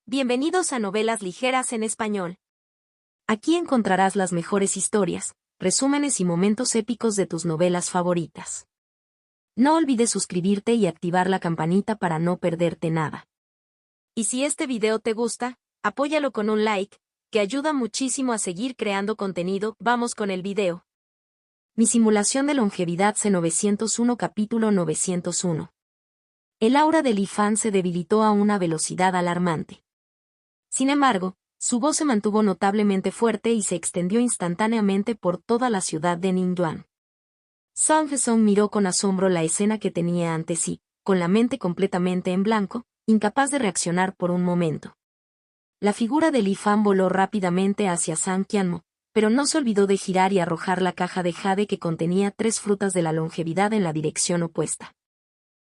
Bienvenidos a Novelas Ligeras en Español. Aquí encontrarás las mejores historias, resúmenes y momentos épicos de tus novelas favoritas. No olvides suscribirte y activar la campanita para no perderte nada. Y si este video te gusta, apóyalo con un like, que ayuda muchísimo a seguir creando contenido. Vamos con el video. Mi simulación de longevidad C901 capítulo 901. El aura de Li Fan se debilitó a una velocidad alarmante. Sin embargo, su voz se mantuvo notablemente fuerte y se extendió instantáneamente por toda la ciudad de Ningduan. Sun Hesong miró con asombro la escena que tenía ante sí, con la mente completamente en blanco, incapaz de reaccionar por un momento. La figura de Li Fan voló rápidamente hacia San Qianmo, pero no se olvidó de girar y arrojar la caja de jade que contenía 3 frutas de la longevidad en la dirección opuesta.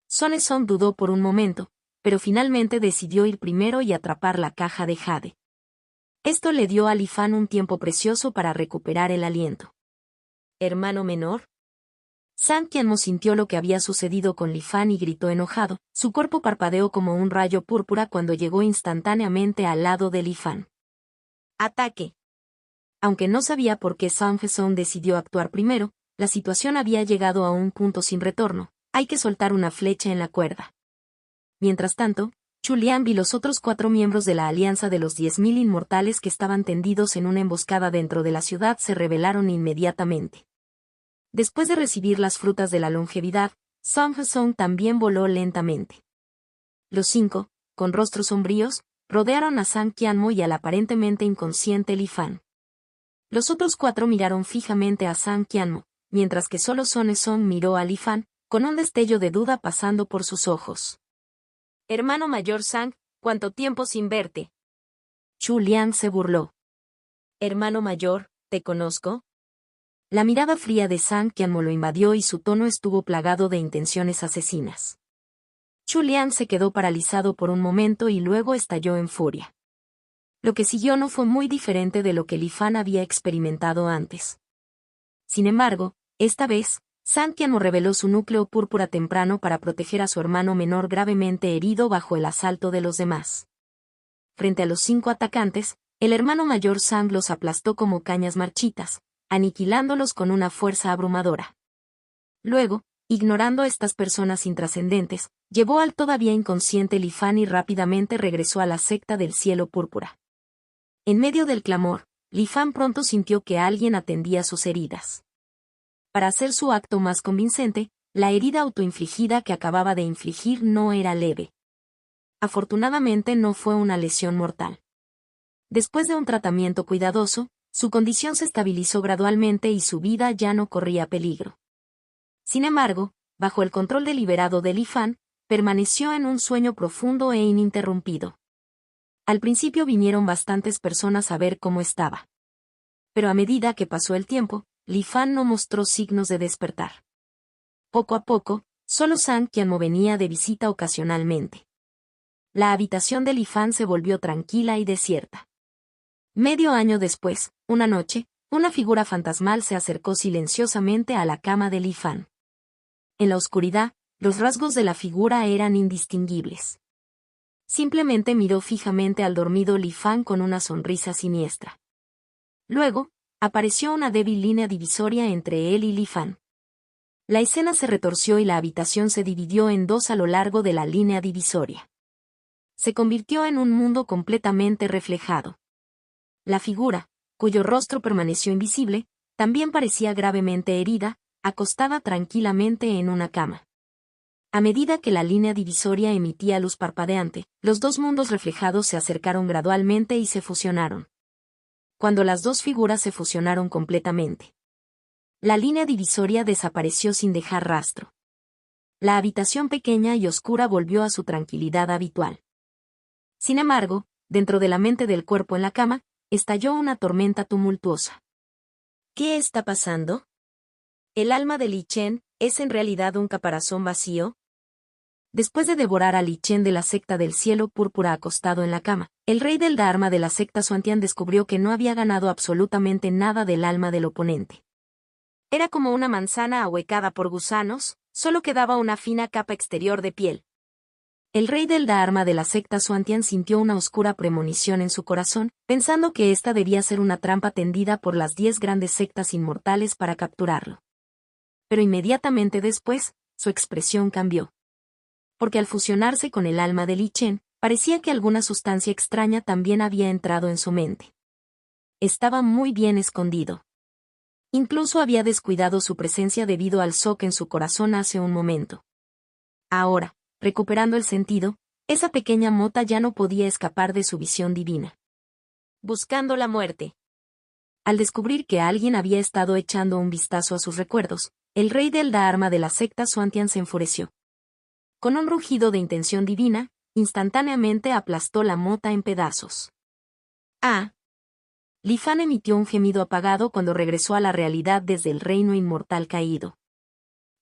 Sun Hesong dudó por un momento, pero finalmente decidió ir primero y atrapar la caja de jade. Esto le dio a Li Fan un tiempo precioso para recuperar el aliento. ¿Hermano menor? San Qianmo sintió lo que había sucedido con Li Fan y gritó enojado. Su cuerpo parpadeó como un rayo púrpura cuando llegó instantáneamente al lado de Li Fan. ¡Ataque! Aunque no sabía por qué Sun Hesong decidió actuar primero, la situación había llegado a un punto sin retorno. Hay que soltar una flecha en la cuerda. Mientras tanto, Chu Liang y los otros 4 miembros de la Alianza de los 10.000 Inmortales que estaban tendidos en una emboscada dentro de la ciudad se rebelaron inmediatamente. Después de recibir las frutas de la longevidad, Sun Hesong también voló lentamente. Los 5, con rostros sombríos, rodearon a San Qianmo y al aparentemente inconsciente Li Fan. Los otros 4 miraron fijamente a San Qianmo, mientras que solo Sun Hesong miró a Li Fan, con un destello de duda pasando por sus ojos. Hermano mayor Sang, ¿cuánto tiempo sin verte? Chu Liang se burló. Hermano mayor, ¿te conozco? La mirada fría de San Qianmo lo invadió y su tono estuvo plagado de intenciones asesinas. Chu Liang se quedó paralizado por un momento y luego estalló en furia. Lo que siguió no fue muy diferente de lo que Li Fan había experimentado antes. Sin embargo, esta vez, San Qianmo reveló su núcleo púrpura temprano para proteger a su hermano menor gravemente herido bajo el asalto de los demás. Frente a los 5 atacantes, el hermano mayor Sang los aplastó como cañas marchitas, aniquilándolos con una fuerza abrumadora. Luego, ignorando a estas personas intrascendentes, llevó al todavía inconsciente Li Fan y rápidamente regresó a la secta del cielo púrpura. En medio del clamor, Li Fan pronto sintió que alguien atendía sus heridas. Para hacer su acto más convincente, la herida autoinfligida que acababa de infligir no era leve. Afortunadamente no fue una lesión mortal. Después de un tratamiento cuidadoso, su condición se estabilizó gradualmente y su vida ya no corría peligro. Sin embargo, bajo el control deliberado de Li Fan, permaneció en un sueño profundo e ininterrumpido. Al principio vinieron bastantes personas a ver cómo estaba. Pero a medida que pasó el tiempo, Li Fan no mostró signos de despertar. Poco a poco, solo San Qianmo venía de visita ocasionalmente. La habitación de Li Fan se volvió tranquila y desierta. Medio año después, una noche, una figura fantasmal se acercó silenciosamente a la cama de Li Fan. En la oscuridad, los rasgos de la figura eran indistinguibles. Simplemente miró fijamente al dormido Li Fan con una sonrisa siniestra. Luego, apareció una débil línea divisoria entre él y Li Fan. La escena se retorció y la habitación se dividió en 2 a lo largo de la línea divisoria. Se convirtió en un mundo completamente reflejado. La figura, cuyo rostro permaneció invisible, también parecía gravemente herida, acostada tranquilamente en una cama. A medida que la línea divisoria emitía luz parpadeante, los 2 mundos reflejados se acercaron gradualmente y se fusionaron. Cuando las 2 figuras se fusionaron completamente, la línea divisoria desapareció sin dejar rastro. La habitación pequeña y oscura volvió a su tranquilidad habitual. Sin embargo, dentro de la mente del cuerpo en la cama, estalló una tormenta tumultuosa. ¿Qué está pasando? ¿El alma de Li Chen es en realidad un caparazón vacío? Después de devorar a Li Chen de la secta del cielo púrpura acostado en la cama, el rey del Dharma de la secta Xuantian descubrió que no había ganado absolutamente nada del alma del oponente. Era como una manzana ahuecada por gusanos, solo quedaba una fina capa exterior de piel. El rey del Dharma de la secta Swantian sintió una oscura premonición en su corazón, pensando que esta debía ser una trampa tendida por las 10 grandes sectas inmortales para capturarlo. Pero inmediatamente después, su expresión cambió. Porque al fusionarse con el alma de Li Chen, parecía que alguna sustancia extraña también había entrado en su mente. Estaba muy bien escondido. Incluso había descuidado su presencia debido al shock en su corazón hace un momento. Ahora, recuperando el sentido, esa pequeña mota ya no podía escapar de su visión divina. Buscando la muerte. Al descubrir que alguien había estado echando un vistazo a sus recuerdos, el rey del Dharma de la secta Swantian se enfureció. Con un rugido de intención divina, instantáneamente aplastó la mota en pedazos. Ah. Li Fan emitió un gemido apagado cuando regresó a la realidad desde el reino inmortal caído.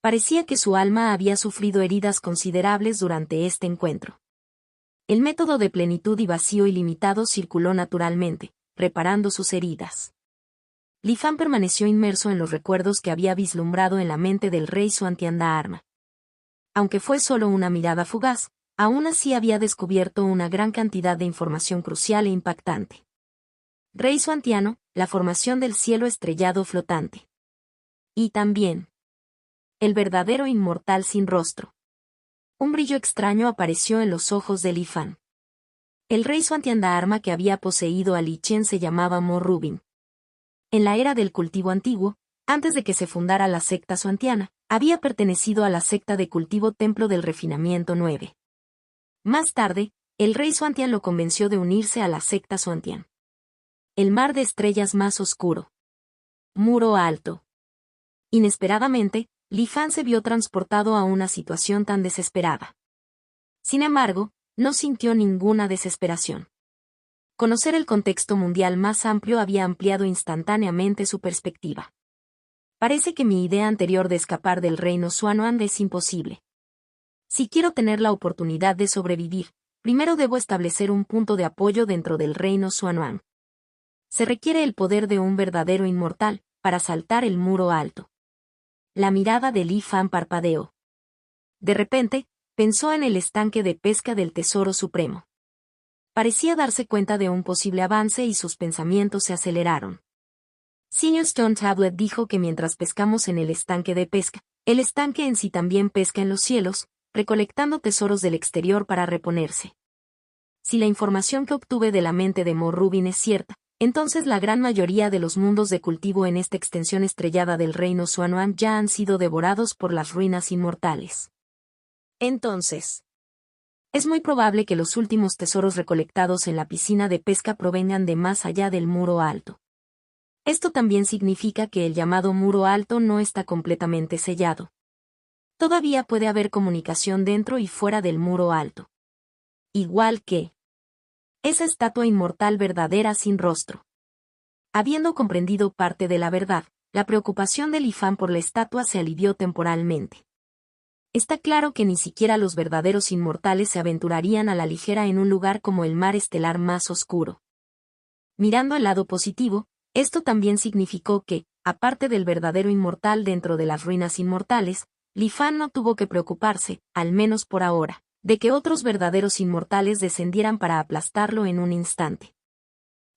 Parecía que su alma había sufrido heridas considerables durante este encuentro. El método de plenitud y vacío ilimitado circuló naturalmente, reparando sus heridas. Li Fan permaneció inmerso en los recuerdos que había vislumbrado en la mente del rey Swantian Dharma. Aunque fue solo una mirada fugaz, aún así había descubierto una gran cantidad de información crucial e impactante. Rey Swantiano, la formación del cielo estrellado flotante. Y también el verdadero inmortal sin rostro. Un brillo extraño apareció en los ojos de Li Fan. El rey Swantian Dharma que había poseído a Li Chen se llamaba Mo Rubin. En la era del cultivo antiguo, antes de que se fundara la secta Swantiana, había pertenecido a la secta de cultivo Templo del Refinamiento 9. Más tarde, el rey Swantian lo convenció de unirse a la secta Swantian. El mar de estrellas más oscuro. Muro alto. Inesperadamente, Li Fan se vio transportado a una situación tan desesperada. Sin embargo, no sintió ninguna desesperación. Conocer el contexto mundial más amplio había ampliado instantáneamente su perspectiva. Parece que mi idea anterior de escapar del reino Xuanuan es imposible. Si quiero tener la oportunidad de sobrevivir, primero debo establecer un punto de apoyo dentro del reino Xuanuan. Se requiere el poder de un verdadero inmortal, para saltar el muro alto. La mirada de Li Fan parpadeó. De repente, pensó en el estanque de pesca del Tesoro Supremo. Parecía darse cuenta de un posible avance y sus pensamientos se aceleraron. Senior Stone Tablet dijo que mientras pescamos en el estanque de pesca, el estanque en sí también pesca en los cielos, recolectando tesoros del exterior para reponerse. Si la información que obtuve de la mente de Mo Rubin es cierta, entonces la gran mayoría de los mundos de cultivo en esta extensión estrellada del reino Xuanuan ya han sido devorados por las ruinas inmortales. Entonces, es muy probable que los últimos tesoros recolectados en la piscina de pesca provengan de más allá del muro alto. Esto también significa que el llamado muro alto no está completamente sellado. Todavía puede haber comunicación dentro y fuera del muro alto. Igual que esa estatua inmortal verdadera sin rostro. Habiendo comprendido parte de la verdad, la preocupación de Li Fan por la estatua se alivió temporalmente. Está claro que ni siquiera los verdaderos inmortales se aventurarían a la ligera en un lugar como el mar estelar más oscuro. Mirando el lado positivo, esto también significó que, aparte del verdadero inmortal dentro de las ruinas inmortales, Li Fan no tuvo que preocuparse, al menos por ahora, de que otros verdaderos inmortales descendieran para aplastarlo en un instante.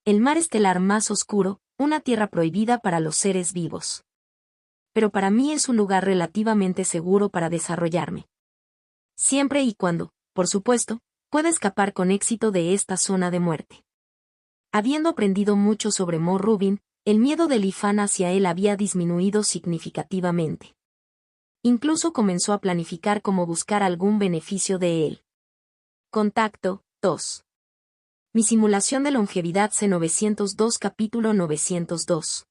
El mar estelar más oscuro, una tierra prohibida para los seres vivos. Pero para mí es un lugar relativamente seguro para desarrollarme. Siempre y cuando, por supuesto, pueda escapar con éxito de esta zona de muerte. Habiendo aprendido mucho sobre Mo Rubin, el miedo de Li Fan hacia él había disminuido significativamente. Incluso comenzó a planificar cómo buscar algún beneficio de él. Contacto 2. Mi simulación de longevidad C902 capítulo 902.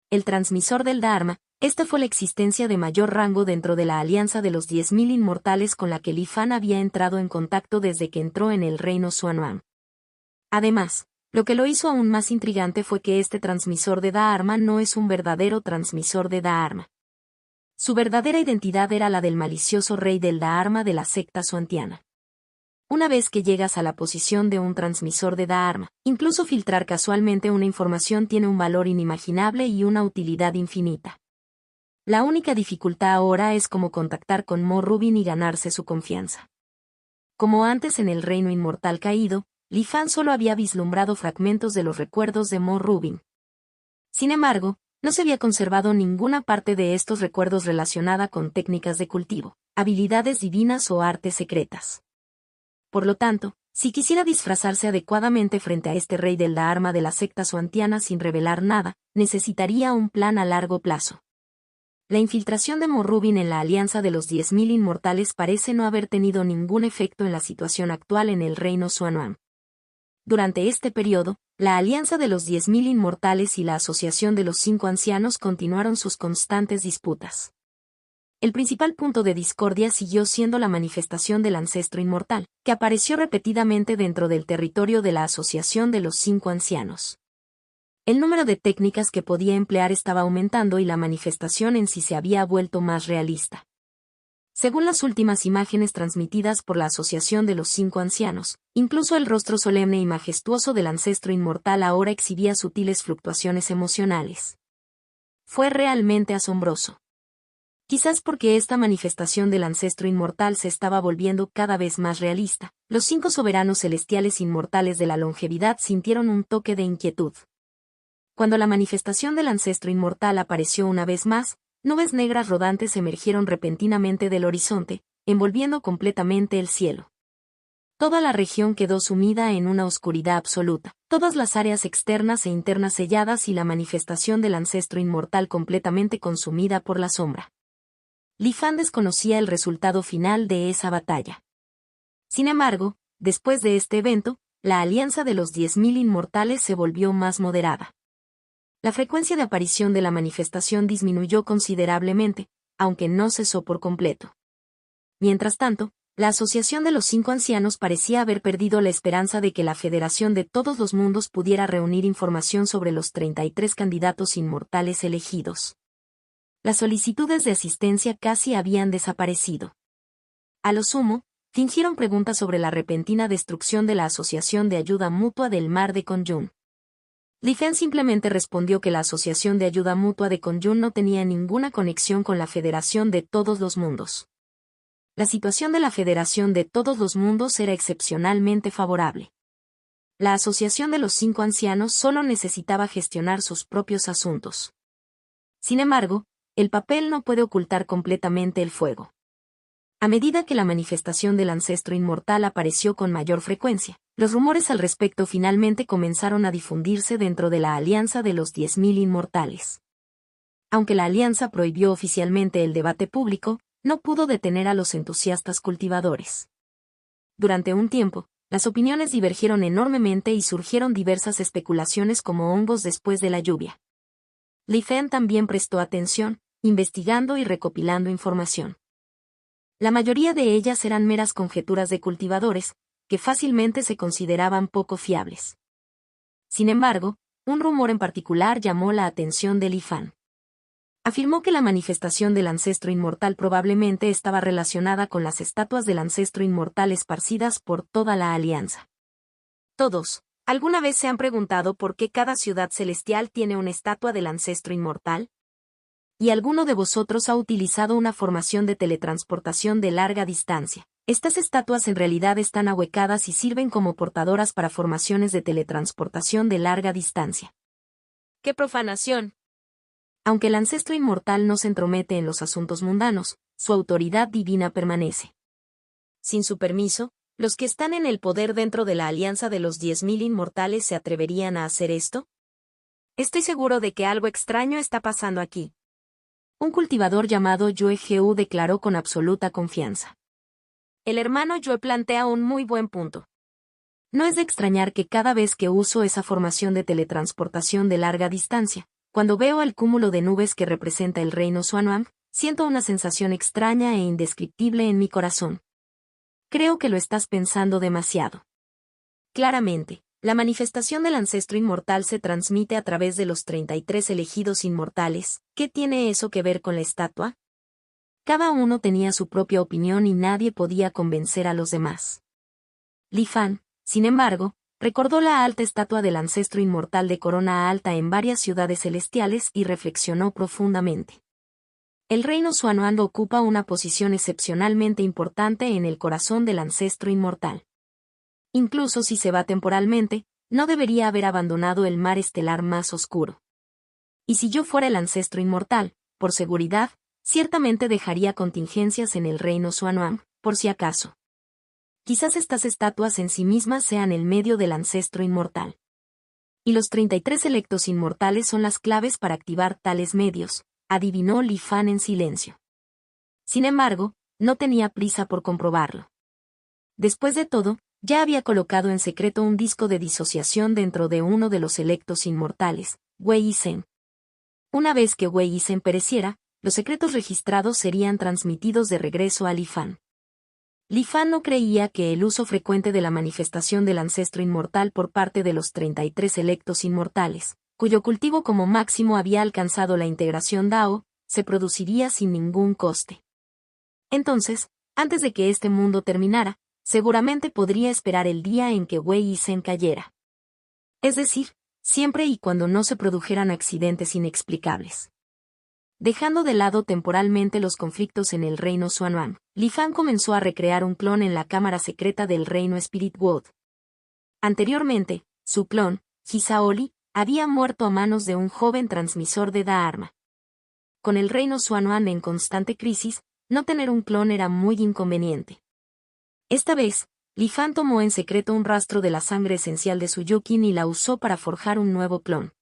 El transmisor del Dharma, esta fue la existencia de mayor rango dentro de la alianza de los 10.000 inmortales con la que Li Fan había entrado en contacto desde que entró en el reino Xuanuan. Además, lo que lo hizo aún más intrigante fue que este transmisor de Dharma no es un verdadero transmisor de Dharma. Su verdadera identidad era la del malicioso rey del Dharma de la secta Swantiana. Una vez que llegas a la posición de un transmisor de Dharma, incluso filtrar casualmente una información tiene un valor inimaginable y una utilidad infinita. La única dificultad ahora es cómo contactar con Mo Rubin y ganarse su confianza. Como antes en el reino inmortal caído, Li Fan solo había vislumbrado fragmentos de los recuerdos de Mo Rubin. Sin embargo, no se había conservado ninguna parte de estos recuerdos relacionada con técnicas de cultivo, habilidades divinas o artes secretas. Por lo tanto, si quisiera disfrazarse adecuadamente frente a este rey de la arma de la secta suantiana sin revelar nada, necesitaría un plan a largo plazo. La infiltración de Mo Rubin en la Alianza de los 10.000 Inmortales parece no haber tenido ningún efecto en la situación actual en el reino Xuanhuan. Durante este periodo, la Alianza de los 10.000 Inmortales y la Asociación de los 5 Ancianos continuaron sus constantes disputas. El principal punto de discordia siguió siendo la manifestación del ancestro inmortal, que apareció repetidamente dentro del territorio de la Asociación de los 5 Ancianos. El número de técnicas que podía emplear estaba aumentando y la manifestación en sí se había vuelto más realista. Según las últimas imágenes transmitidas por la Asociación de los 5 Ancianos, incluso el rostro solemne y majestuoso del ancestro inmortal ahora exhibía sutiles fluctuaciones emocionales. Fue realmente asombroso. Quizás porque esta manifestación del ancestro inmortal se estaba volviendo cada vez más realista, los 5 soberanos celestiales inmortales de la longevidad sintieron un toque de inquietud. Cuando la manifestación del ancestro inmortal apareció una vez más, nubes negras rodantes emergieron repentinamente del horizonte, envolviendo completamente el cielo. Toda la región quedó sumida en una oscuridad absoluta, todas las áreas externas e internas selladas y la manifestación del ancestro inmortal completamente consumida por la sombra. Li Fan desconocía el resultado final de esa batalla. Sin embargo, después de este evento, la alianza de los 10.000 Inmortales se volvió más moderada. La frecuencia de aparición de la manifestación disminuyó considerablemente, aunque no cesó por completo. Mientras tanto, la Asociación de los 5 Ancianos parecía haber perdido la esperanza de que la Federación de todos los mundos pudiera reunir información sobre los 33 candidatos inmortales elegidos. Las solicitudes de asistencia casi habían desaparecido. A lo sumo, fingieron preguntas sobre la repentina destrucción de la Asociación de Ayuda Mutua del Mar de Konyun. Li Fan simplemente respondió que la Asociación de Ayuda Mutua de Konyun no tenía ninguna conexión con la Federación de todos los mundos. La situación de la Federación de todos los mundos era excepcionalmente favorable. La Asociación de los 5 Ancianos solo necesitaba gestionar sus propios asuntos. Sin embargo, el papel no puede ocultar completamente el fuego. A medida que la manifestación del ancestro inmortal apareció con mayor frecuencia, los rumores al respecto finalmente comenzaron a difundirse dentro de la Alianza de los 10.000 Inmortales. Aunque la Alianza prohibió oficialmente el debate público, no pudo detener a los entusiastas cultivadores. Durante un tiempo, las opiniones divergieron enormemente y surgieron diversas especulaciones como hongos después de la lluvia. Li Fan también prestó atención, investigando y recopilando información. La mayoría de ellas eran meras conjeturas de cultivadores, que fácilmente se consideraban poco fiables. Sin embargo, un rumor en particular llamó la atención de Li Fan. Afirmó que la manifestación del ancestro inmortal probablemente estaba relacionada con las estatuas del ancestro inmortal esparcidas por toda la alianza. Todos, ¿alguna vez se han preguntado por qué cada ciudad celestial tiene una estatua del ancestro inmortal? ¿Y alguno de vosotros ha utilizado una formación de teletransportación de larga distancia? Estas estatuas en realidad están ahuecadas y sirven como portadoras para formaciones de teletransportación de larga distancia. ¡Qué profanación! Aunque el ancestro inmortal no se entromete en los asuntos mundanos, su autoridad divina permanece. Sin su permiso, ¿los que están en el poder dentro de la alianza de los 10.000 Inmortales se atreverían a hacer esto? Estoy seguro de que algo extraño está pasando aquí. Un cultivador llamado Yue Geu declaró con absoluta confianza. El hermano Yue plantea un muy buen punto. No es de extrañar que cada vez que uso esa formación de teletransportación de larga distancia, cuando veo el cúmulo de nubes que representa el reino Xuanhuang, siento una sensación extraña e indescriptible en mi corazón. Creo que lo estás pensando demasiado. Claramente, la manifestación del ancestro inmortal se transmite a través de los 33 elegidos inmortales. ¿Qué tiene eso que ver con la estatua? Cada uno tenía su propia opinión y nadie podía convencer a los demás. Li Fan, sin embargo, recordó la alta estatua del ancestro inmortal de corona alta en varias ciudades celestiales y reflexionó profundamente. El reino Xuanhuan ocupa una posición excepcionalmente importante en el corazón del ancestro inmortal. Incluso si se va temporalmente, no debería haber abandonado el mar estelar más oscuro. Y si yo fuera el ancestro inmortal, por seguridad, ciertamente dejaría contingencias en el reino Xuanhuan, por si acaso. Quizás estas estatuas en sí mismas sean el medio del ancestro inmortal. Y los 33 electos inmortales son las claves para activar tales medios, adivinó Li Fan en silencio. Sin embargo, no tenía prisa por comprobarlo. Después de todo, ya había colocado en secreto un disco de disociación dentro de uno de los electos inmortales, Wei Yizhen. Una vez que Wei Yizhen pereciera, los secretos registrados serían transmitidos de regreso a Li Fan. Li Fan no creía que el uso frecuente de la manifestación del ancestro inmortal por parte de los 33 electos inmortales, cuyo cultivo como máximo había alcanzado la integración Dao, se produciría sin ningún coste. Entonces, antes de que este mundo terminara, seguramente podría esperar el día en que Wei Yizhen cayera. Es decir, siempre y cuando no se produjeran accidentes inexplicables. Dejando de lado temporalmente los conflictos en el reino Xuanhuan, Li Fan comenzó a recrear un clon en la cámara secreta del reino Spirit World. Anteriormente, su clon, Hisaoli, había muerto a manos de un joven transmisor de Dharma. Con el reino Xuanhuan en constante crisis, no tener un clon era muy inconveniente. Esta vez, Li Fan tomó en secreto un rastro de la sangre esencial de su Yukin y la usó para forjar un nuevo clon.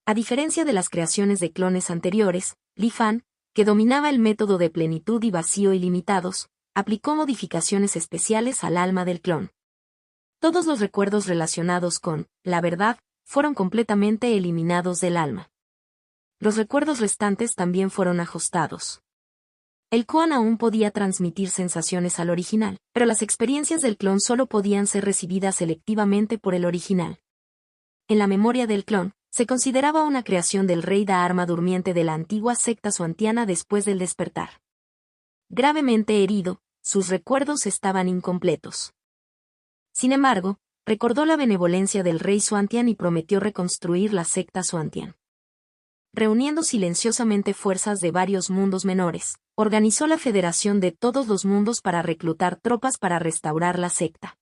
A diferencia de las creaciones de clones anteriores, Li Fan, que dominaba el método de plenitud y vacío ilimitados, aplicó modificaciones especiales al alma del clon. Todos los recuerdos relacionados con la verdad fueron completamente eliminados del alma. Los recuerdos restantes también fueron ajustados. El clon aún podía transmitir sensaciones al original, pero las experiencias del clon solo podían ser recibidas selectivamente por el original. En la memoria del clon, se consideraba una creación del rey Dharma durmiente de la antigua secta xuantiana después del despertar. Gravemente herido, sus recuerdos estaban incompletos. Sin embargo, recordó la benevolencia del rey Xuantian y prometió reconstruir la secta Xuantian. Reuniendo silenciosamente fuerzas de varios mundos menores, organizó la Federación de todos los mundos para reclutar tropas para restaurar la secta.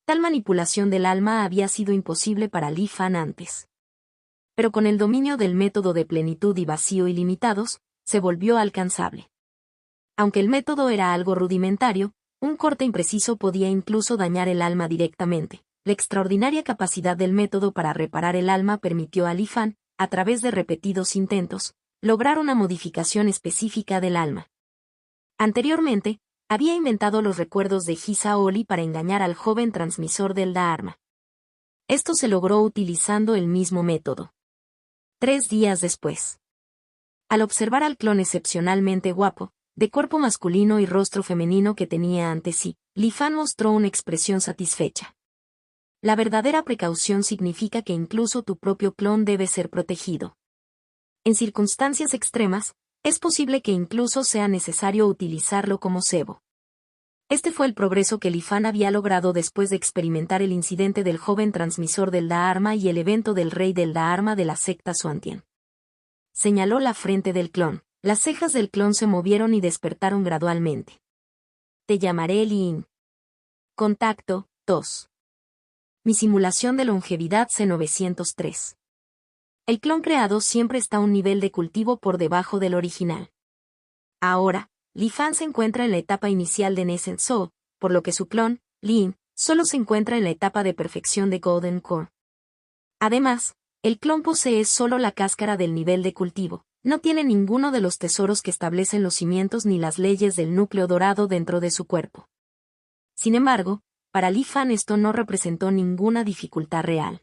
Tal manipulación del alma había sido imposible para Li Fan antes. Pero con el dominio del método de plenitud y vacío ilimitados, se volvió alcanzable. Aunque el método era algo rudimentario, un corte impreciso podía incluso dañar el alma directamente. La extraordinaria capacidad del método para reparar el alma permitió a Li Fan, a través de repetidos intentos, lograr una modificación específica del alma. Anteriormente, había inventado los recuerdos de Hisaoli para engañar al joven transmisor del Dharma. Esto se logró utilizando el mismo método. 3 días después. Al observar al clon excepcionalmente guapo, de cuerpo masculino y rostro femenino que tenía ante sí, Li Fan mostró una expresión satisfecha. La verdadera precaución significa que incluso tu propio clon debe ser protegido. En circunstancias extremas, es posible que incluso sea necesario utilizarlo como cebo. Este fue el progreso que Li Fan había logrado después de experimentar el incidente del joven transmisor del Dharma y el evento del rey del Dharma de la secta Xuantian. Señaló la frente del clon. Las cejas del clon se movieron y despertaron gradualmente. Te llamaré Lin. Contacto, 2. Mi simulación de longevidad C903. El clon creado siempre está a un nivel de cultivo por debajo del original. Ahora, Li Fan se encuentra en la etapa inicial de Nescent Soul, por lo que su clon, Lin, solo se encuentra en la etapa de perfección de Golden Core. Además, el clon posee solo la cáscara del nivel de cultivo, no tiene ninguno de los tesoros que establecen los cimientos ni las leyes del núcleo dorado dentro de su cuerpo. Sin embargo, para Li Fan esto no representó ninguna dificultad real.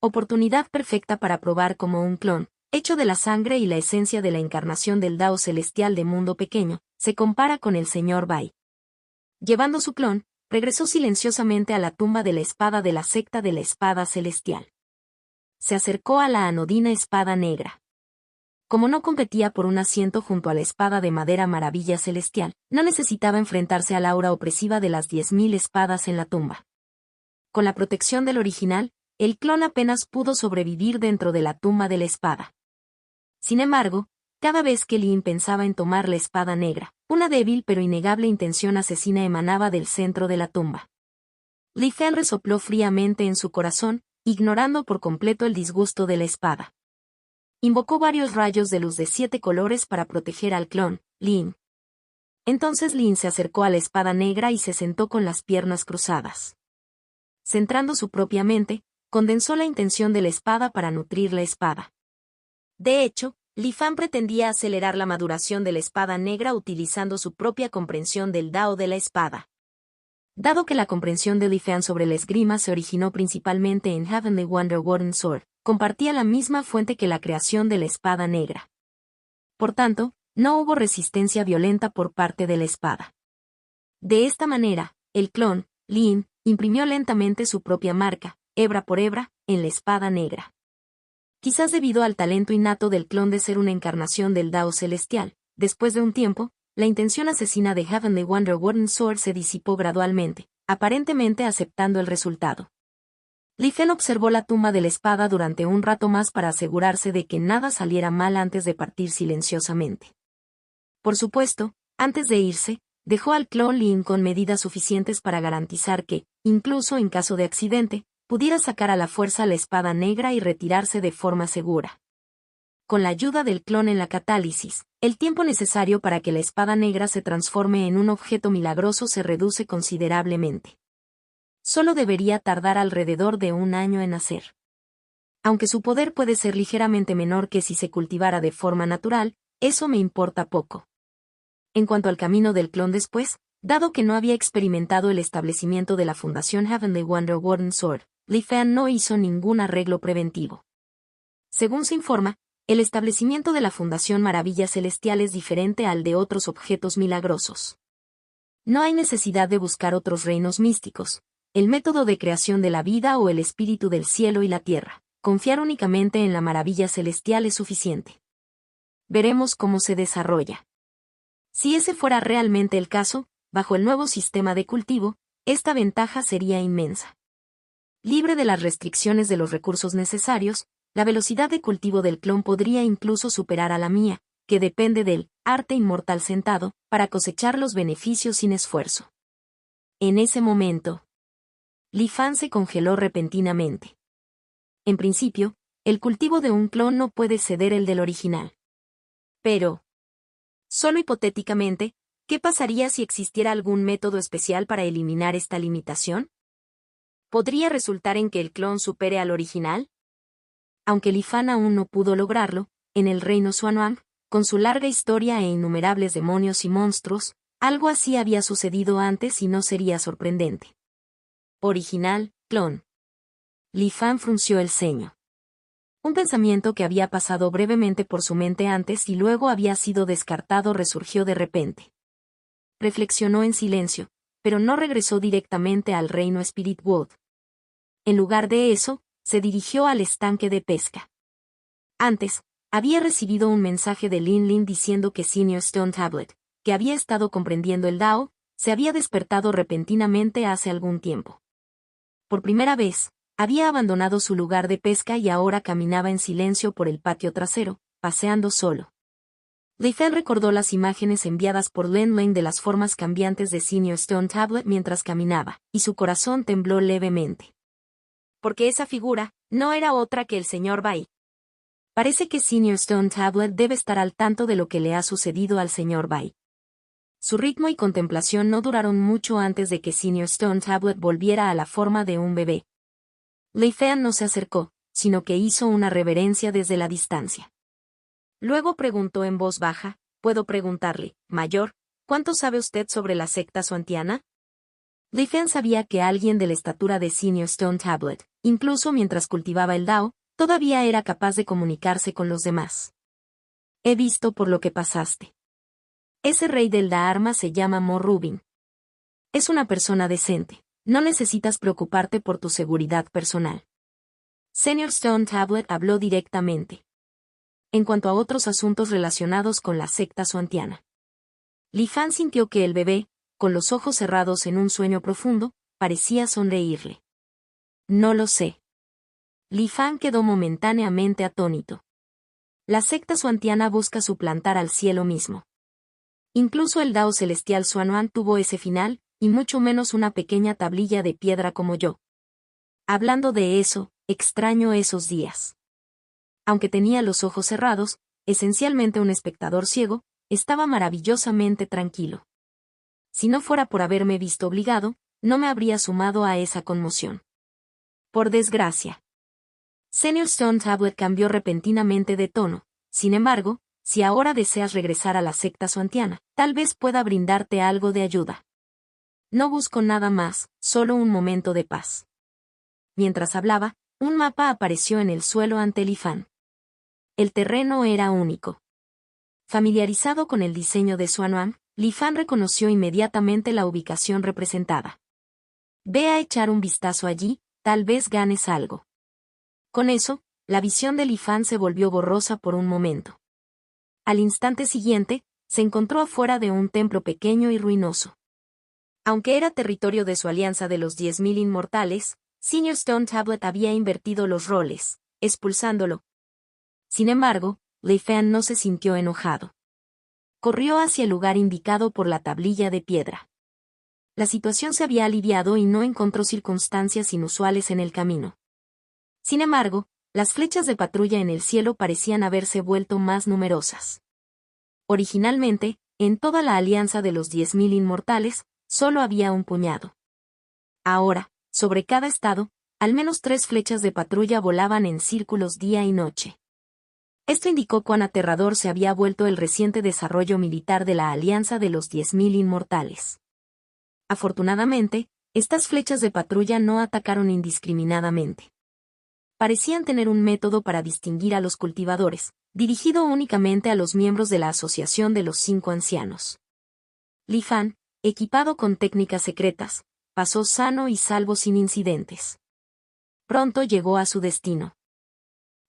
Oportunidad perfecta para probar como un clon, hecho de la sangre y la esencia de la encarnación del Dao celestial de mundo pequeño, se compara con el señor Bai. Llevando su clon, regresó silenciosamente a la tumba de la espada de la secta de la espada celestial. Se acercó a la anodina espada negra. Como no competía por un asiento junto a la espada de madera maravilla celestial, no necesitaba enfrentarse al aura opresiva de las 10.000 espadas en la tumba. Con la protección del original, el clon apenas pudo sobrevivir dentro de la tumba de la espada. Sin embargo, Cada vez que Lin pensaba en tomar la espada negra, una débil pero innegable intención asesina emanaba del centro de la tumba. Li Fan resopló fríamente en su corazón, ignorando por completo el disgusto de la espada. Invocó varios rayos de luz de 7 colores para proteger al clon, Lin. Entonces Lin se acercó a la espada negra y se sentó con las piernas cruzadas. Centrando su propia mente, condensó la intención de la espada para nutrir la espada. De hecho, Li Fan pretendía acelerar la maduración de la espada negra utilizando su propia comprensión del Dao de la espada. Dado que la comprensión de Li Fan sobre la esgrima se originó principalmente en Heavenly Wonder Wooden Sword, compartía la misma fuente que la creación de la espada negra. Por tanto, no hubo resistencia violenta por parte de la espada. De esta manera, el clon, Lin, imprimió lentamente su propia marca, hebra por hebra, en la espada negra. Quizás debido al talento innato del clon de ser una encarnación del Dao celestial, después de un tiempo, la intención asesina de Heavenly Wonder Wooden Sword se disipó gradualmente, aparentemente aceptando el resultado. Li Fan observó la tumba de la espada durante un rato más para asegurarse de que nada saliera mal antes de partir silenciosamente. Por supuesto, antes de irse, dejó al clon Lin con medidas suficientes para garantizar que, incluso en caso de accidente, pudiera sacar a la fuerza la espada negra y retirarse de forma segura. Con la ayuda del clon en la catálisis, el tiempo necesario para que la espada negra se transforme en un objeto milagroso se reduce considerablemente. Solo debería tardar alrededor de 1 año en hacer. Aunque su poder puede ser ligeramente menor que si se cultivara de forma natural, eso me importa poco. En cuanto al camino del clon después, dado que no había experimentado el establecimiento de la Fundación Heavenly Wonder Wooden Sword, Li Fan no hizo ningún arreglo preventivo. Según se informa, el establecimiento de la Fundación Maravilla Celestial es diferente al de otros objetos milagrosos. No hay necesidad de buscar otros reinos místicos, el método de creación de la vida o el espíritu del cielo y la tierra. Confiar únicamente en la Maravilla Celestial es suficiente. Veremos cómo se desarrolla. Si ese fuera realmente el caso, bajo el nuevo sistema de cultivo, esta ventaja sería inmensa. Libre de las restricciones de los recursos necesarios, la velocidad de cultivo del clon podría incluso superar a la mía, que depende del arte inmortal sentado, para cosechar los beneficios sin esfuerzo. En ese momento, Li Fan se congeló repentinamente. En principio, el cultivo de un clon no puede ceder el del original. Pero, solo hipotéticamente, ¿qué pasaría si existiera algún método especial para eliminar esta limitación? ¿Podría resultar en que el clon supere al original? Aunque Li Fan aún no pudo lograrlo, en el reino Xuanwang, con su larga historia e innumerables demonios y monstruos, algo así había sucedido antes y no sería sorprendente. Original, clon. Li Fan frunció el ceño. Un pensamiento que había pasado brevemente por su mente antes y luego había sido descartado resurgió de repente. Reflexionó en silencio, pero no regresó directamente al reino Spirit Wood. En lugar de eso, se dirigió al estanque de pesca. Antes, había recibido un mensaje de Lin Lin diciendo que Senior Stone Tablet, que había estado comprendiendo el Dao, se había despertado repentinamente hace algún tiempo. Por primera vez, había abandonado su lugar de pesca y ahora caminaba en silencio por el patio trasero, paseando solo. Li Fan recordó las imágenes enviadas por Len Lin de las formas cambiantes de Senior Stone Tablet mientras caminaba, y su corazón tembló levemente. Porque esa figura no era otra que el señor Bai. Parece que Senior Stone Tablet debe estar al tanto de lo que le ha sucedido al señor Bai. Su ritmo y contemplación no duraron mucho antes de que Senior Stone Tablet volviera a la forma de un bebé. Li Fan no se acercó, sino que hizo una reverencia desde la distancia. Luego preguntó en voz baja, ¿puedo preguntarle, mayor, cuánto sabe usted sobre la secta suantiana? Li Fan sabía que alguien de la estatura de Senior Stone Tablet, incluso mientras cultivaba el Dao, todavía era capaz de comunicarse con los demás. He visto por lo que pasaste. Ese rey del Dharma se llama Mo Rubin. Es una persona decente, no necesitas preocuparte por tu seguridad personal. Senior Stone Tablet habló directamente. En cuanto a otros asuntos relacionados con la secta suantiana. Li Fan sintió que el bebé, con los ojos cerrados en un sueño profundo, parecía sonreírle. No lo sé. Li Fan quedó momentáneamente atónito. la secta suantiana busca suplantar al cielo mismo. Incluso el Dao celestial Xuanhuan tuvo ese final, y mucho menos una pequeña tablilla de piedra como yo. Hablando de eso, extraño esos días. Aunque tenía los ojos cerrados, esencialmente un espectador ciego, estaba maravillosamente tranquilo. Si no fuera por haberme visto obligado, no me habría sumado a esa conmoción. Por desgracia. Senior Stone Tablet cambió repentinamente de tono. Sin embargo, si ahora deseas regresar a la secta suantiana, tal vez pueda brindarte algo de ayuda. No busco nada más, solo un momento de paz. Mientras hablaba, un mapa apareció en el suelo ante Li Fan. El terreno era único. Familiarizado con el diseño de Xuanhuan, Li Fan reconoció inmediatamente la ubicación representada. Ve a echar un vistazo allí, tal vez ganes algo. Con eso, la visión de Li Fan se volvió borrosa por un momento. Al instante siguiente, se encontró afuera de un templo pequeño y ruinoso. Aunque era territorio de su alianza de los 10.000 inmortales, Senior Stone Tablet había invertido los roles, expulsándolo. Sin embargo, Li Fan no se sintió enojado. Corrió hacia el lugar indicado por la tablilla de piedra. La situación se había aliviado y no encontró circunstancias inusuales en el camino. Sin embargo, las flechas de patrulla en el cielo parecían haberse vuelto más numerosas. Originalmente, en toda la alianza de los 10.000 inmortales, solo había un puñado. Ahora, sobre cada estado, al menos 3 flechas de patrulla volaban en círculos día y noche. Esto indicó cuán aterrador se había vuelto el reciente desarrollo militar de la alianza de los 10.000 inmortales. Afortunadamente, estas flechas de patrulla no atacaron indiscriminadamente. Parecían tener un método para distinguir a los cultivadores, dirigido únicamente a los miembros de la Asociación de los 5 Ancianos. Li Fan, equipado con técnicas secretas, pasó sano y salvo sin incidentes. Pronto llegó a su destino.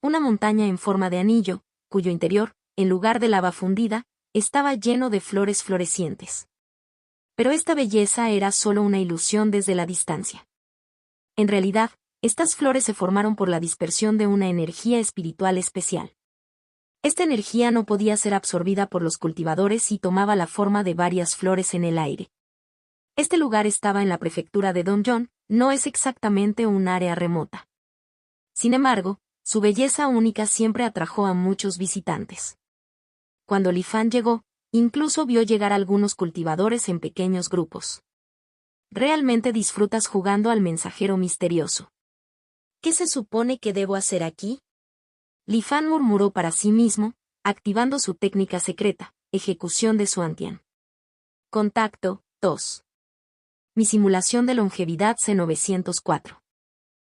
Una montaña en forma de anillo, cuyo interior, en lugar de lava fundida, estaba lleno de flores florecientes. Pero esta belleza era solo una ilusión desde la distancia. En realidad, estas flores se formaron por la dispersión de una energía espiritual especial. Esta energía no podía ser absorbida por los cultivadores y tomaba la forma de varias flores en el aire. Este lugar estaba en la prefectura de Dongyong, no es exactamente un área remota. Sin embargo, su belleza única siempre atrajo a muchos visitantes. Cuando Li Fan llegó, incluso vio llegar algunos cultivadores en pequeños grupos. ¿Realmente disfrutas jugando al mensajero misterioso? ¿Qué se supone que debo hacer aquí? Li Fan murmuró para sí mismo, activando su técnica secreta, ejecución de Xuantian. Contacto, 2. Mi simulación de longevidad C904.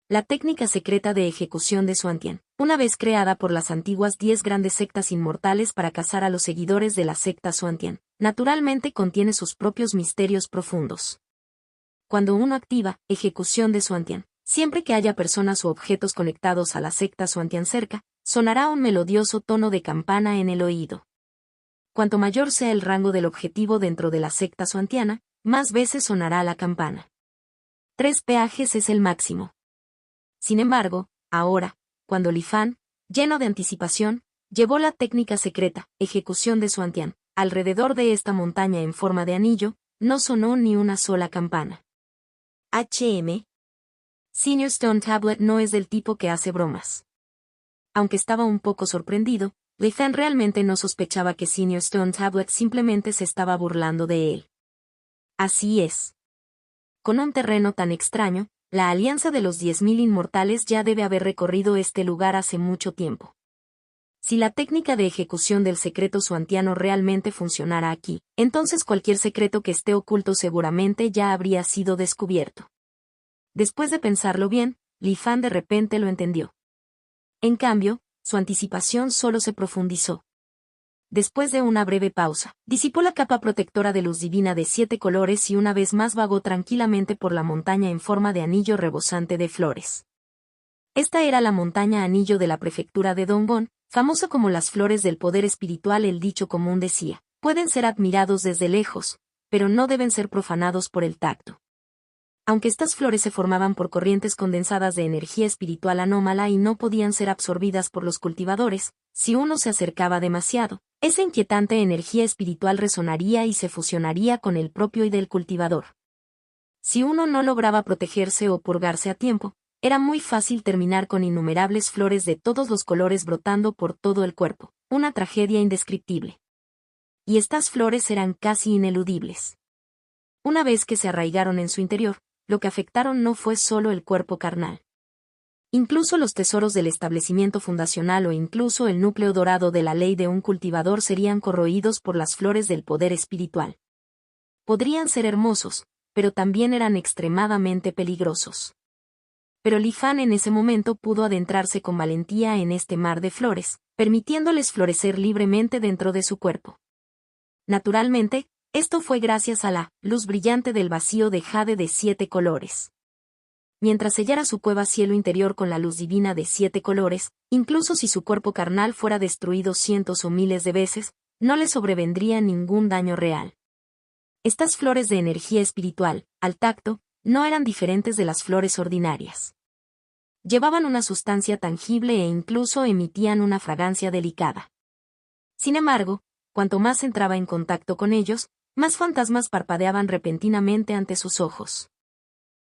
La técnica secreta de ejecución de Xuantian, una vez creada por las antiguas 10 grandes sectas inmortales para cazar a los seguidores de la secta Xuantian, naturalmente contiene sus propios misterios profundos. Cuando uno activa ejecución de Xuantian, siempre que haya personas u objetos conectados a la secta Xuantian cerca, sonará un melodioso tono de campana en el oído. Cuanto mayor sea el rango del objetivo dentro de la secta Xuantiana, más veces sonará la campana. 3 peajes es el máximo. Sin embargo, ahora, cuando Li Fan, lleno de anticipación, llevó la técnica secreta, ejecución de Xuantian, alrededor de esta montaña en forma de anillo, no sonó ni una sola campana. Senior Stone Tablet no es del tipo que hace bromas. Aunque estaba un poco sorprendido, Li Fan realmente no sospechaba que Senior Stone Tablet simplemente se estaba burlando de él. Así es. Con un terreno tan extraño, la alianza de los 10.000 inmortales ya debe haber recorrido este lugar hace mucho tiempo. Si la técnica de ejecución del secreto xuantiano realmente funcionara aquí, entonces cualquier secreto que esté oculto seguramente ya habría sido descubierto. Después de pensarlo bien, Li Fan de repente lo entendió. En cambio, su anticipación solo se profundizó. Después de una breve pausa, disipó la capa protectora de luz divina de 7 colores y una vez más vagó tranquilamente por la montaña en forma de anillo rebosante de flores. Esta era la montaña anillo de la prefectura de Dongbon, famosa como las flores del poder espiritual. El dicho común decía, pueden ser admirados desde lejos, pero no deben ser profanados por el tacto. Aunque estas flores se formaban por corrientes condensadas de energía espiritual anómala y no podían ser absorbidas por los cultivadores, Si uno se acercaba demasiado, esa inquietante energía espiritual resonaría y se fusionaría con el propio y del cultivador. Si uno no lograba protegerse o purgarse a tiempo, era muy fácil terminar con innumerables flores de todos los colores brotando por todo el cuerpo, una tragedia indescriptible. Y estas flores eran casi ineludibles. Una vez que se arraigaron en su interior, lo que afectaron no fue solo el cuerpo carnal. Incluso los tesoros del establecimiento fundacional o incluso el núcleo dorado de la ley de un cultivador serían corroídos por las flores del poder espiritual. Podrían ser hermosos, pero también eran extremadamente peligrosos. Pero Li Fan en ese momento pudo adentrarse con valentía en este mar de flores, permitiéndoles florecer libremente dentro de su cuerpo. Naturalmente, esto fue gracias a la luz brillante del vacío de jade de 7 colores. Mientras sellara su cueva cielo interior con la luz divina de 7 colores, incluso si su cuerpo carnal fuera destruido cientos o miles de veces, no le sobrevendría ningún daño real. Estas flores de energía espiritual, al tacto, no eran diferentes de las flores ordinarias. Llevaban una sustancia tangible e incluso emitían una fragancia delicada. Sin embargo, cuanto más entraba en contacto con ellos, más fantasmas parpadeaban repentinamente ante sus ojos.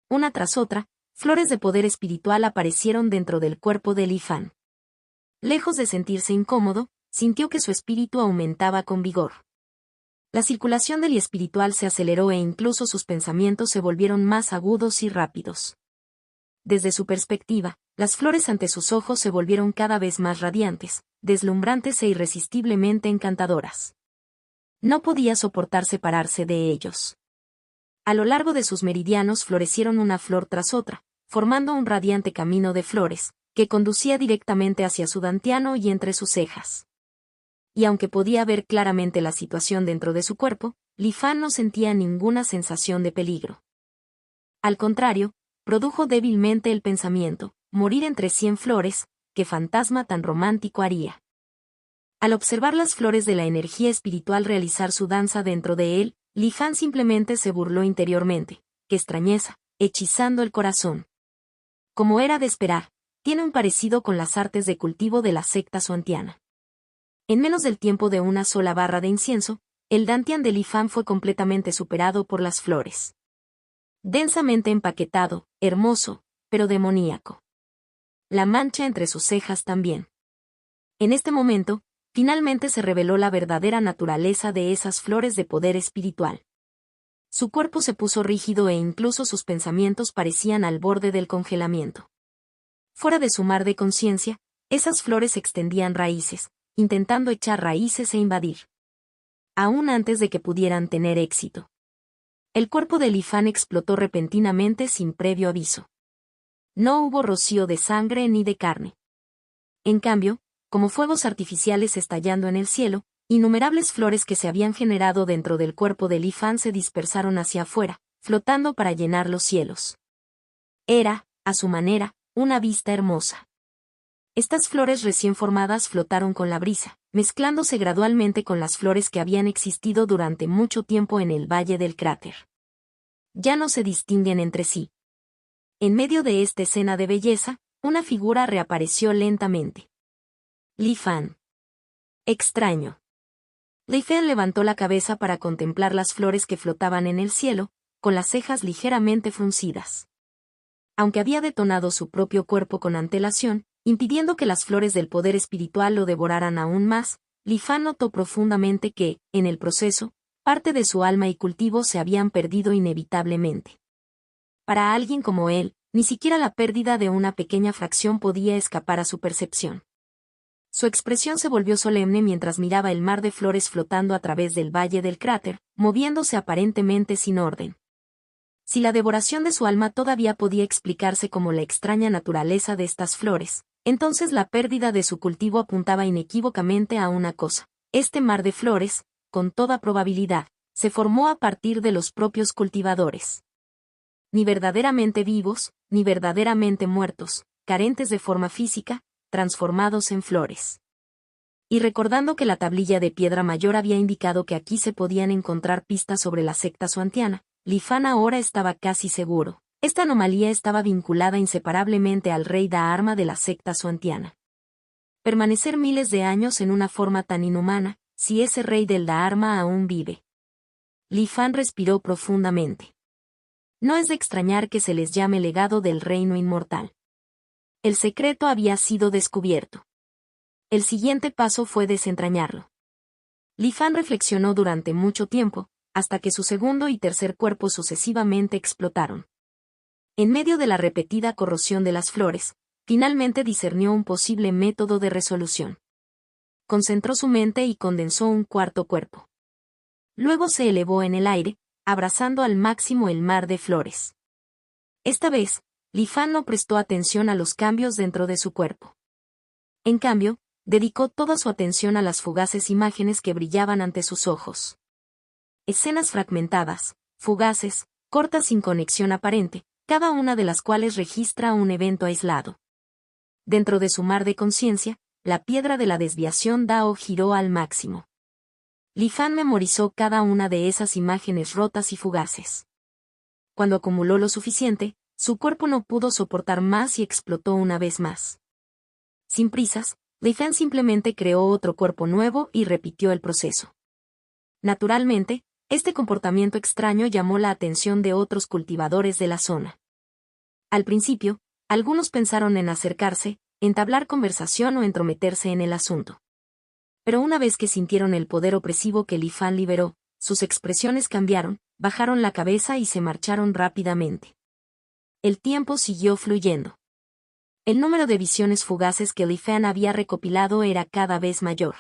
Una tras otra, flores de poder espiritual aparecieron dentro del cuerpo de Li Fan. Lejos de sentirse incómodo, sintió que su espíritu aumentaba con vigor. La circulación del espiritual se aceleró e incluso sus pensamientos se volvieron más agudos y rápidos. Desde su perspectiva, las flores ante sus ojos se volvieron cada vez más radiantes, deslumbrantes e irresistiblemente encantadoras. No podía soportar separarse de ellos. A lo largo de sus meridianos florecieron una flor tras otra, formando un radiante camino de flores, que conducía directamente hacia su dantiano y entre sus cejas. Y aunque podía ver claramente la situación dentro de su cuerpo, Li Fan no sentía ninguna sensación de peligro. Al contrario, produjo débilmente el pensamiento, morir entre 100 flores, ¿qué fantasma tan romántico haría? Al observar las flores de la energía espiritual realizar su danza dentro de él, Li Fan simplemente se burló interiormente. ¡Qué extrañeza!, hechizando el corazón. Como era de esperar, tiene un parecido con las artes de cultivo de la secta suantiana. En menos del tiempo de una sola barra de incienso, el dantian de Li Fan fue completamente superado por las flores. Densamente empaquetado, hermoso, pero demoníaco. La mancha entre sus cejas también. En este momento, finalmente se reveló la verdadera naturaleza de esas flores de poder espiritual. Su cuerpo se puso rígido e incluso sus pensamientos parecían al borde del congelamiento. Fuera de su mar de conciencia, esas flores extendían raíces, intentando echar raíces e invadir. Aún antes de que pudieran tener éxito. El cuerpo de Li Fan explotó repentinamente sin previo aviso. No hubo rocío de sangre ni de carne. En cambio, como fuegos artificiales estallando en el cielo, innumerables flores que se habían generado dentro del cuerpo de Li Fan se dispersaron hacia afuera, flotando para llenar los cielos. Era, a su manera, una vista hermosa. Estas flores recién formadas flotaron con la brisa, mezclándose gradualmente con las flores que habían existido durante mucho tiempo en el valle del cráter. Ya no se distinguen entre sí. En medio de esta escena de belleza, una figura reapareció lentamente. Li Fan. Extraño. Li Fan levantó la cabeza para contemplar las flores que flotaban en el cielo, con las cejas ligeramente fruncidas. Aunque había detonado su propio cuerpo con antelación, impidiendo que las flores del poder espiritual lo devoraran aún más, Li Fan notó profundamente que, en el proceso, parte de su alma y cultivo se habían perdido inevitablemente. Para alguien como él, ni siquiera la pérdida de una pequeña fracción podía escapar a su percepción. Su expresión se volvió solemne mientras miraba el mar de flores flotando a través del valle del cráter, moviéndose aparentemente sin orden. Si la devoración de su alma todavía podía explicarse como la extraña naturaleza de estas flores, entonces la pérdida de su cultivo apuntaba inequívocamente a una cosa. Este mar de flores, con toda probabilidad, se formó a partir de los propios cultivadores. Ni verdaderamente vivos, ni verdaderamente muertos, carentes de forma física, transformados en flores. Y recordando que la tablilla de piedra mayor había indicado que aquí se podían encontrar pistas sobre la secta suantiana, Li Fan ahora estaba casi seguro. Esta anomalía estaba vinculada inseparablemente al rey Dharma de la secta suantiana. Permanecer miles de años en una forma tan inhumana, si ese rey del Dharma aún vive. Li Fan respiró profundamente. No es de extrañar que se les llame legado del reino inmortal. El secreto había sido descubierto. El siguiente paso fue desentrañarlo. Li Fan reflexionó durante mucho tiempo, hasta que su segundo y tercer cuerpo sucesivamente explotaron. En medio de la repetida corrosión de las flores, finalmente discernió un posible método de resolución. Concentró su mente y condensó un cuarto cuerpo. Luego se elevó en el aire, abrazando al máximo el mar de flores. Esta vez, Li Fan no prestó atención a los cambios dentro de su cuerpo. En cambio, dedicó toda su atención a las fugaces imágenes que brillaban ante sus ojos. Escenas fragmentadas, fugaces, cortas sin conexión aparente, cada una de las cuales registra un evento aislado. Dentro de su mar de conciencia, la piedra de la desviación Dao giró al máximo. Li Fan memorizó cada una de esas imágenes rotas y fugaces. Cuando acumuló lo suficiente, su cuerpo no pudo soportar más y explotó una vez más. Sin prisas, Li Fan simplemente creó otro cuerpo nuevo y repitió el proceso. Naturalmente, este comportamiento extraño llamó la atención de otros cultivadores de la zona. Al principio, algunos pensaron en acercarse, entablar conversación o entrometerse en el asunto. Pero una vez que sintieron el poder opresivo que Li Fan liberó, sus expresiones cambiaron, bajaron la cabeza y se marcharon rápidamente. El tiempo siguió fluyendo. El número de visiones fugaces que Li Fan había recopilado era cada vez mayor.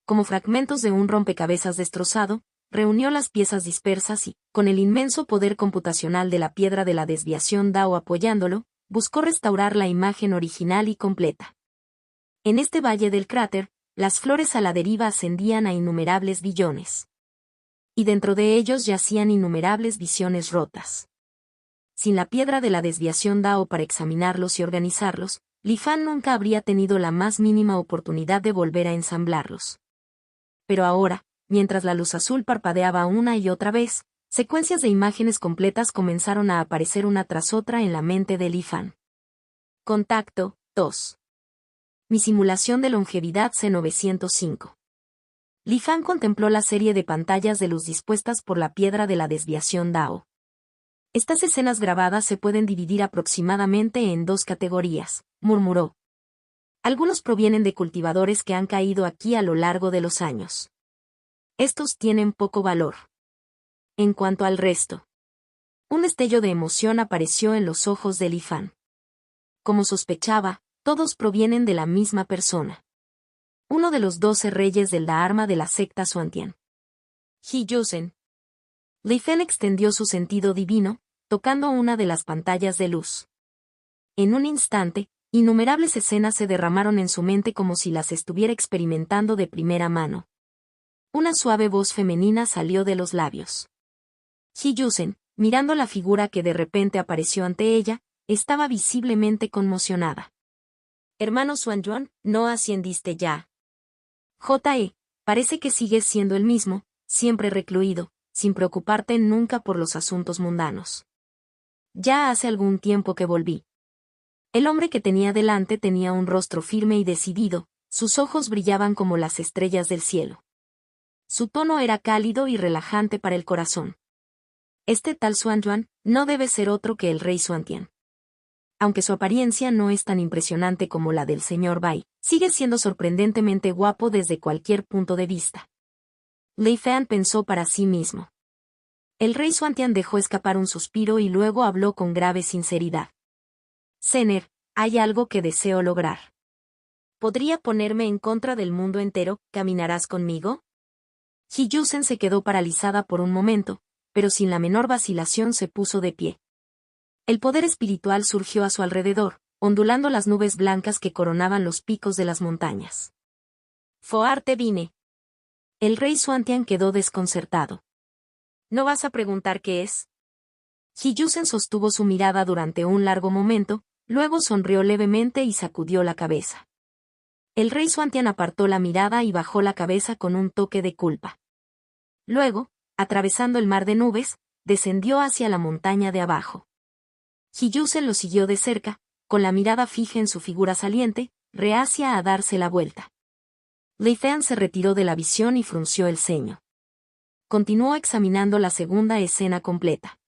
Como fragmentos de un rompecabezas destrozado, reunió las piezas dispersas y, con el inmenso poder computacional de la piedra de la desviación Dao apoyándolo, buscó restaurar la imagen original y completa. En este valle del cráter, las flores a la deriva ascendían a innumerables billones. Y dentro de ellos yacían innumerables visiones rotas. Sin la piedra de la desviación Dao para examinarlos y organizarlos, Li Fan nunca habría tenido la más mínima oportunidad de volver a ensamblarlos. Pero ahora, mientras la luz azul parpadeaba una y otra vez, secuencias de imágenes completas comenzaron a aparecer una tras otra en la mente de Li Fan. Contacto 2. Mi simulación de longevidad C905. Li Fan contempló la serie de pantallas de luz dispuestas por la piedra de la desviación Dao. Estas escenas grabadas se pueden dividir aproximadamente en dos categorías, murmuró. Algunos provienen de cultivadores que han caído aquí a lo largo de los años. Estos tienen poco valor. En cuanto al resto, un destello de emoción apareció en los ojos de Li Fan. Como sospechaba, todos provienen de la misma persona. Uno de los 12 reyes del Dharma de la secta Xuantian. He Yusen. Li Fan extendió su sentido divino, tocando una de las pantallas de luz. En un instante, innumerables escenas se derramaron en su mente como si las estuviera experimentando de primera mano. Una suave voz femenina salió de los labios. He Yusen, mirando la figura que de repente apareció ante ella, estaba visiblemente conmocionada. Hermano Xuanyuan, ¿no ascendiste ya? Parece que sigues siendo el mismo, siempre recluido, sin preocuparte nunca por los asuntos mundanos. Ya hace algún tiempo que volví. El hombre que tenía delante tenía un rostro firme y decidido, sus ojos brillaban como las estrellas del cielo. Su tono era cálido y relajante para el corazón. Este tal Xuanyuan no debe ser otro que el rey Xuantian. Aunque su apariencia no es tan impresionante como la del señor Bai, sigue siendo sorprendentemente guapo desde cualquier punto de vista. Li Fan pensó para sí mismo. El rey Xuantian dejó escapar un suspiro y luego habló con grave sinceridad. Zener, hay algo que deseo lograr. ¿Podría ponerme en contra del mundo entero? ¿Caminarás conmigo? He Yusen se quedó paralizada por un momento, pero sin la menor vacilación se puso de pie. El poder espiritual surgió a su alrededor, ondulando las nubes blancas que coronaban los picos de las montañas. Foarte vine. El rey Xuantian quedó desconcertado. ¿No vas a preguntar qué es? He Yusen sostuvo su mirada durante un largo momento, luego sonrió levemente y sacudió la cabeza. El rey Xuantian apartó la mirada y bajó la cabeza con un toque de culpa. Luego, atravesando el mar de nubes, descendió hacia la montaña de abajo. He Yusen lo siguió de cerca, con la mirada fija en su figura saliente, reacia a darse la vuelta. Lei Feng se retiró de la visión y frunció el ceño. Continuó examinando la segunda escena completa.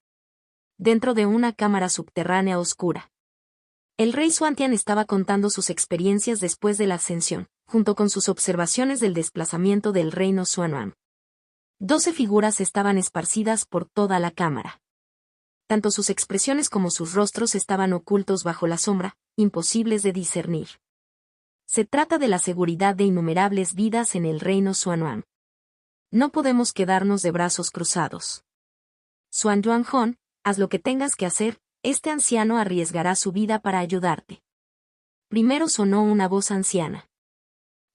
Dentro de una cámara subterránea oscura. El rey Xuantian estaba contando sus experiencias después de la ascensión, junto con sus observaciones del desplazamiento del reino Xuanhuan. 12 figuras estaban esparcidas por toda la cámara. Tanto sus expresiones como sus rostros estaban ocultos bajo la sombra, imposibles de discernir. Se trata de la seguridad de innumerables vidas en el reino Xuanhuan. No podemos quedarnos de brazos cruzados. Xuan Yuanhong, haz lo que tengas que hacer, este anciano arriesgará su vida para ayudarte. Primero sonó una voz anciana.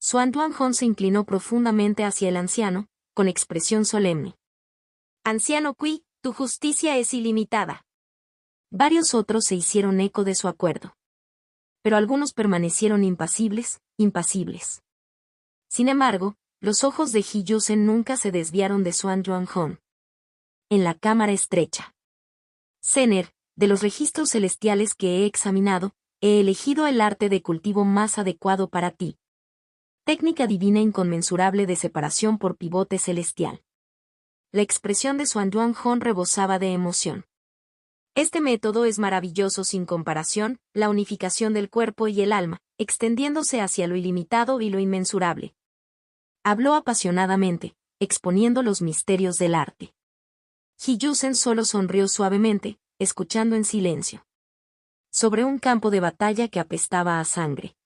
Xuan Yuanhong se inclinó profundamente hacia el anciano, con expresión solemne. Anciano Cui, tu justicia es ilimitada. Varios otros se hicieron eco de su acuerdo. Pero algunos permanecieron impasibles. Sin embargo, los ojos de He Yusen nunca se desviaron de Xuan Yuanhong. En la cámara estrecha. Zener, de los registros celestiales que he examinado, he elegido el arte de cultivo más adecuado para ti. Técnica divina inconmensurable de separación por pivote celestial. La expresión de Xuan Yuanhong rebosaba de emoción. Este método es maravilloso sin comparación, la unificación del cuerpo y el alma, extendiéndose hacia lo ilimitado y lo inmensurable. Habló apasionadamente, exponiendo los misterios del arte. He Yusen solo sonrió suavemente, escuchando en silencio. Sobre un campo de batalla que apestaba a sangre.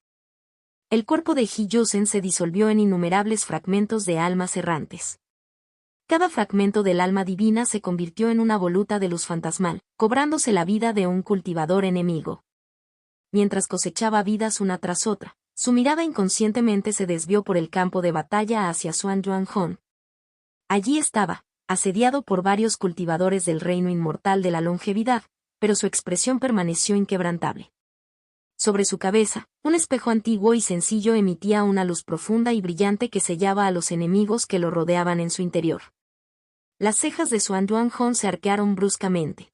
El cuerpo de He Yusen se disolvió en innumerables fragmentos de almas errantes. Cada fragmento del alma divina se convirtió en una voluta de luz fantasmal, cobrándose la vida de un cultivador enemigo. Mientras cosechaba vidas una tras otra, su mirada inconscientemente se desvió por el campo de batalla hacia Xuan Yuanhong. Allí estaba, asediado por varios cultivadores del reino inmortal de la longevidad, pero su expresión permaneció inquebrantable. Sobre su cabeza, un espejo antiguo y sencillo emitía una luz profunda y brillante que sellaba a los enemigos que lo rodeaban en su interior. Las cejas de Xuan Yuanhong se arquearon bruscamente.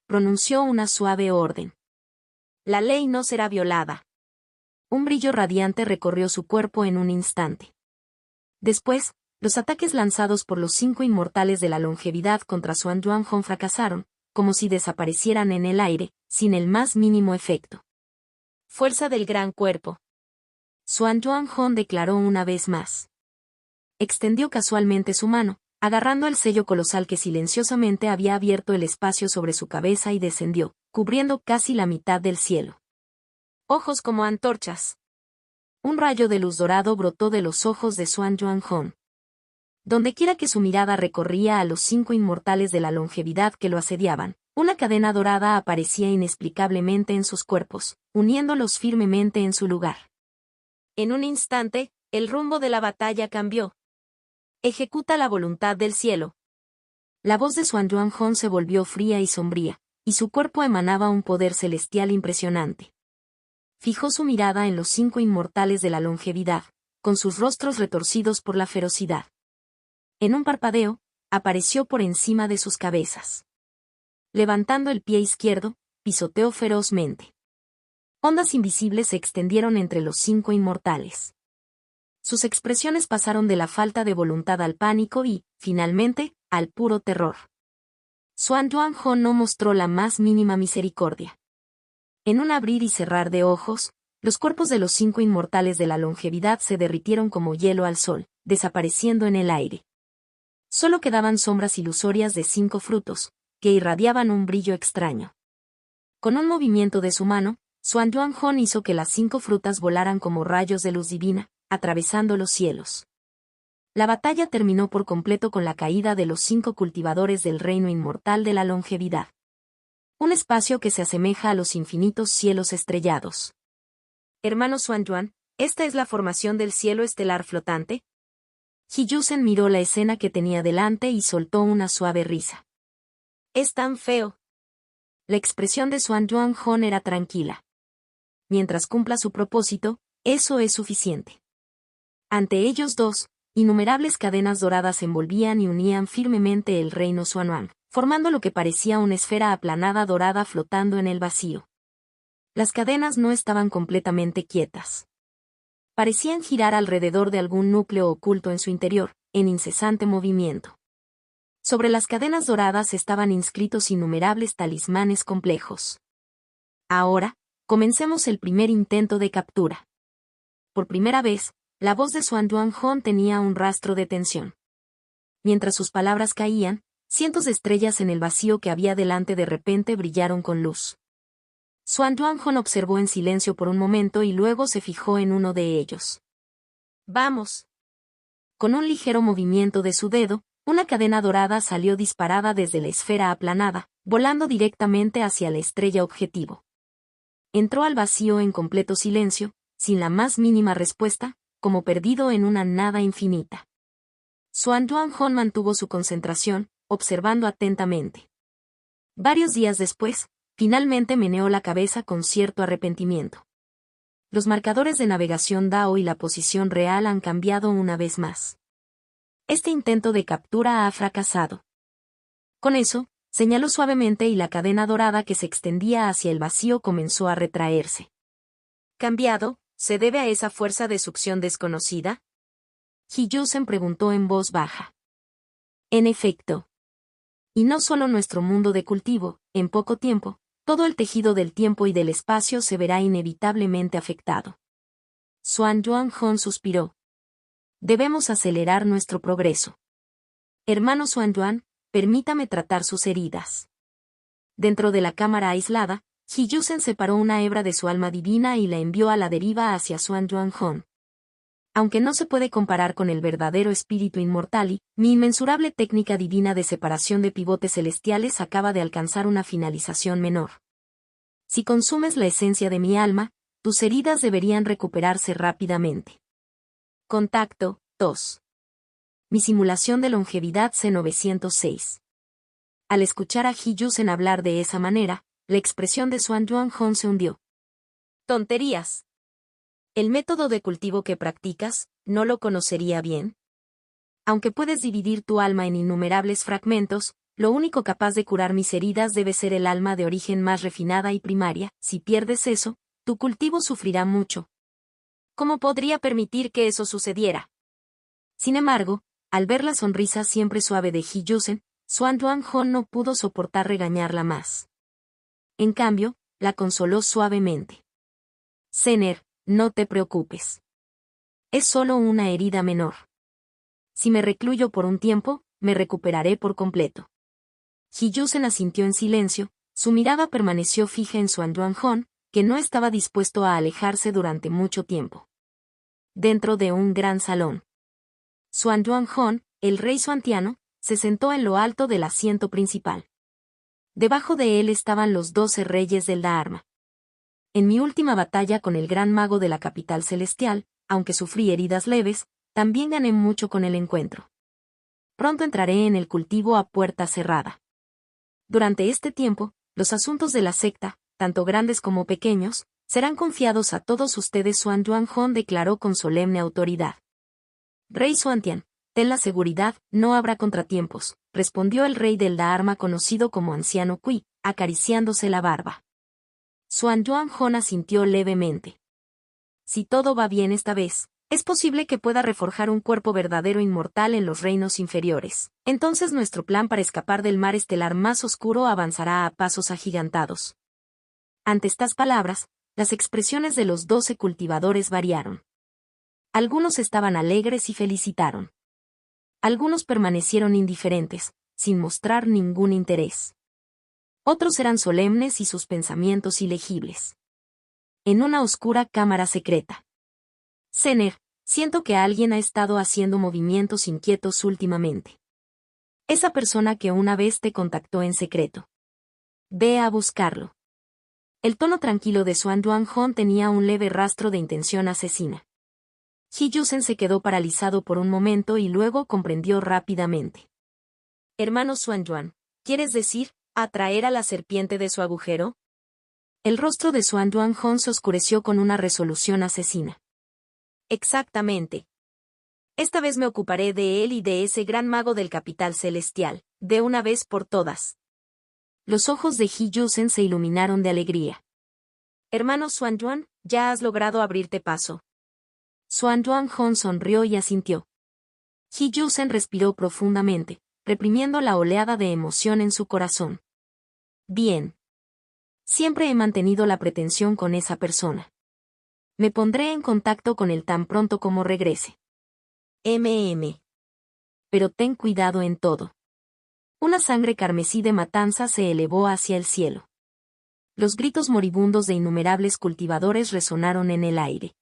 Pronunció una suave orden. La ley no será violada. Un brillo radiante recorrió su cuerpo en un instante. Después, los ataques lanzados por los 5 inmortales de la longevidad contra Xuan Yuanhong fracasaron, como si desaparecieran en el aire, sin el más mínimo efecto. Fuerza del gran cuerpo. Xuan Yuanhong declaró una vez más. Extendió casualmente su mano, agarrando el sello colosal que silenciosamente había abierto el espacio sobre su cabeza y descendió, cubriendo casi la mitad del cielo. Ojos como antorchas. Un rayo de luz dorado brotó de los ojos de Xuan Yuanhong. Dondequiera que su mirada recorría a los 5 inmortales de la longevidad que lo asediaban, una cadena dorada aparecía inexplicablemente en sus cuerpos, uniéndolos firmemente en su lugar. En un instante, el rumbo de la batalla cambió. Ejecuta la voluntad del cielo. La voz de Xuan Yuanhong se volvió fría y sombría, y su cuerpo emanaba un poder celestial impresionante. Fijó su mirada en los 5 inmortales de la longevidad, con sus rostros retorcidos por la ferocidad. En un parpadeo, apareció por encima de sus cabezas. Levantando el pie izquierdo, pisoteó ferozmente. Ondas invisibles se extendieron entre los 5 inmortales. Sus expresiones pasaron de la falta de voluntad al pánico y, finalmente, al puro terror. Xuan Yuanhong no mostró la más mínima misericordia. En un abrir y cerrar de ojos, los cuerpos de los 5 inmortales de la longevidad se derritieron como hielo al sol, desapareciendo en el aire. Solo quedaban sombras ilusorias de 5 frutos, que irradiaban un brillo extraño. Con un movimiento de su mano, Xuan Yuanhong hizo que las 5 frutas volaran como rayos de luz divina, atravesando los cielos. La batalla terminó por completo con la caída de los 5 cultivadores del reino inmortal de la longevidad. Un espacio que se asemeja a los infinitos cielos estrellados. Hermano Xuan Yuan, ¿esta es la formación del cielo estelar flotante? He Yusen miró la escena que tenía delante y soltó una suave risa. Es tan feo. La expresión de Xuan Yuanhong era tranquila. Mientras cumpla su propósito, eso es suficiente. Ante ellos dos, innumerables cadenas doradas envolvían y unían firmemente el reino Xuanhuan, formando lo que parecía una esfera aplanada dorada flotando en el vacío. Las cadenas no estaban completamente quietas. Parecían girar alrededor de algún núcleo oculto en su interior, en incesante movimiento. Sobre las cadenas doradas estaban inscritos innumerables talismanes complejos. Ahora, comencemos el primer intento de captura. Por primera vez, la voz de Xuan Yuanhong tenía un rastro de tensión. Mientras sus palabras caían, cientos de estrellas en el vacío que había delante de repente brillaron con luz. Xuan Yuanhong observó en silencio por un momento y luego se fijó en uno de ellos. ¡Vamos! Con un ligero movimiento de su dedo, una cadena dorada salió disparada desde la esfera aplanada, volando directamente hacia la estrella objetivo. Entró al vacío en completo silencio, sin la más mínima respuesta, como perdido en una nada infinita. Xuan Yuanhong mantuvo su concentración, observando atentamente. Varios días después, finalmente meneó la cabeza con cierto arrepentimiento. Los marcadores de navegación DAO y la posición real han cambiado una vez más. Este intento de captura ha fracasado. Con eso, señaló suavemente y la cadena dorada que se extendía hacia el vacío comenzó a retraerse. ¿Cambiado? ¿Se debe a esa fuerza de succión desconocida? He Yusen preguntó en voz baja. En efecto. Y no solo nuestro mundo de cultivo, en poco tiempo, todo el tejido del tiempo y del espacio se verá inevitablemente afectado. Xuan Yuanhong suspiró. Debemos acelerar nuestro progreso. Hermano Xuan Yuan, permítame tratar sus heridas. Dentro de la cámara aislada, He Yusen separó una hebra de su alma divina y la envió a la deriva hacia Xuan Yuanhong. Aunque no se puede comparar con el verdadero espíritu inmortal, mi inmensurable técnica divina de separación de pivotes celestiales acaba de alcanzar una finalización menor. Si consumes la esencia de mi alma, tus heridas deberían recuperarse rápidamente. Contacto, 2. Mi simulación de longevidad C906. Al escuchar a He Yusen hablar de esa manera, la expresión de Xuan Yuanhong se hundió. Tonterías. ¿El método de cultivo que practicas, no lo conocería bien? Aunque puedes dividir tu alma en innumerables fragmentos, lo único capaz de curar mis heridas debe ser el alma de origen más refinada y primaria. Si pierdes eso, tu cultivo sufrirá mucho. ¿Cómo podría permitir que eso sucediera? Sin embargo, al ver la sonrisa siempre suave de He Yusen, Xuan Yuanhong no pudo soportar regañarla más. En cambio, la consoló suavemente. Zener, no te preocupes. Es solo una herida menor. Si me recluyo por un tiempo, me recuperaré por completo. He Yusen asintió en silencio, su mirada permaneció fija en Xuan Yuanhong, que no estaba dispuesto a alejarse durante mucho tiempo. Dentro de un gran salón. Xuan Yuanhong, el rey xuantiano, se sentó en lo alto del asiento principal. Debajo de él estaban los 12 reyes del Dharma. En mi última batalla con el gran mago de la capital celestial, aunque sufrí heridas leves, también gané mucho con el encuentro. Pronto entraré en el cultivo a puerta cerrada. Durante este tiempo, los asuntos de la secta, tanto grandes como pequeños, serán confiados a todos ustedes. Xuan Yuanhong declaró con solemne autoridad. Rey Xuantian, ten la seguridad, no habrá contratiempos, respondió el rey del Dharma conocido como Anciano Cui, acariciándose la barba. Xuan Yuanhong asintió levemente. Si todo va bien esta vez, es posible que pueda reforjar un cuerpo verdadero inmortal en los reinos inferiores. Entonces nuestro plan para escapar del mar estelar más oscuro avanzará a pasos agigantados. Ante estas palabras, las expresiones de los 12 cultivadores variaron. Algunos estaban alegres y felicitaron. Algunos permanecieron indiferentes, sin mostrar ningún interés. Otros eran solemnes y sus pensamientos ilegibles. En una oscura cámara secreta. Zener, siento que alguien ha estado haciendo movimientos inquietos últimamente. Esa persona que una vez te contactó en secreto. Ve a buscarlo. El tono tranquilo de Xuan Yuanhong tenía un leve rastro de intención asesina. He Yusen se quedó paralizado por un momento y luego comprendió rápidamente. Hermano Xuan Yuan, ¿quieres decir, atraer a la serpiente de su agujero? El rostro de Xuan Yuanhong se oscureció con una resolución asesina. Exactamente. Esta vez me ocuparé de él y de ese gran mago del capital celestial, de una vez por todas. Los ojos de He Yusen se iluminaron de alegría. Hermano Xuanyuan, ya has logrado abrirte paso. Xuanyuan Hong sonrió y asintió. He Yusen respiró profundamente, reprimiendo la oleada de emoción en su corazón. Bien. Siempre he mantenido la pretensión con esa persona. Me pondré en contacto con él tan pronto como regrese. Pero ten cuidado en todo. Una sangre carmesí de matanza se elevó hacia el cielo. Los gritos moribundos de innumerables cultivadores resonaron en el aire.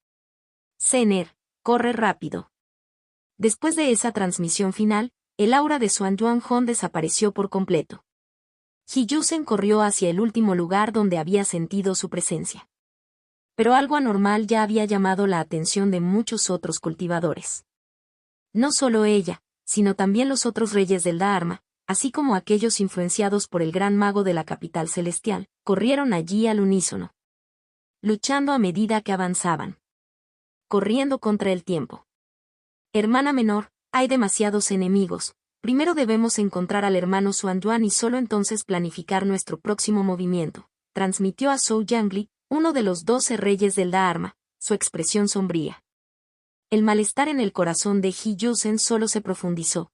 Zener, corre rápido. Después de esa transmisión final, el aura de Xuanyuan Hong desapareció por completo. He Yusen corrió hacia el último lugar donde había sentido su presencia. Pero algo anormal ya había llamado la atención de muchos otros cultivadores. No solo ella, sino también los otros reyes del Dharma, así como aquellos influenciados por el gran mago de la capital celestial, corrieron allí al unísono. Luchando a medida que avanzaban. Corriendo contra el tiempo. Hermana menor, hay demasiados enemigos. Primero debemos encontrar al hermano Xuanyuan y solo entonces planificar nuestro próximo movimiento, transmitió a Zhou Yangli, uno de los 12 reyes del Dharma, su expresión sombría. El malestar en el corazón de He Yusen solo se profundizó.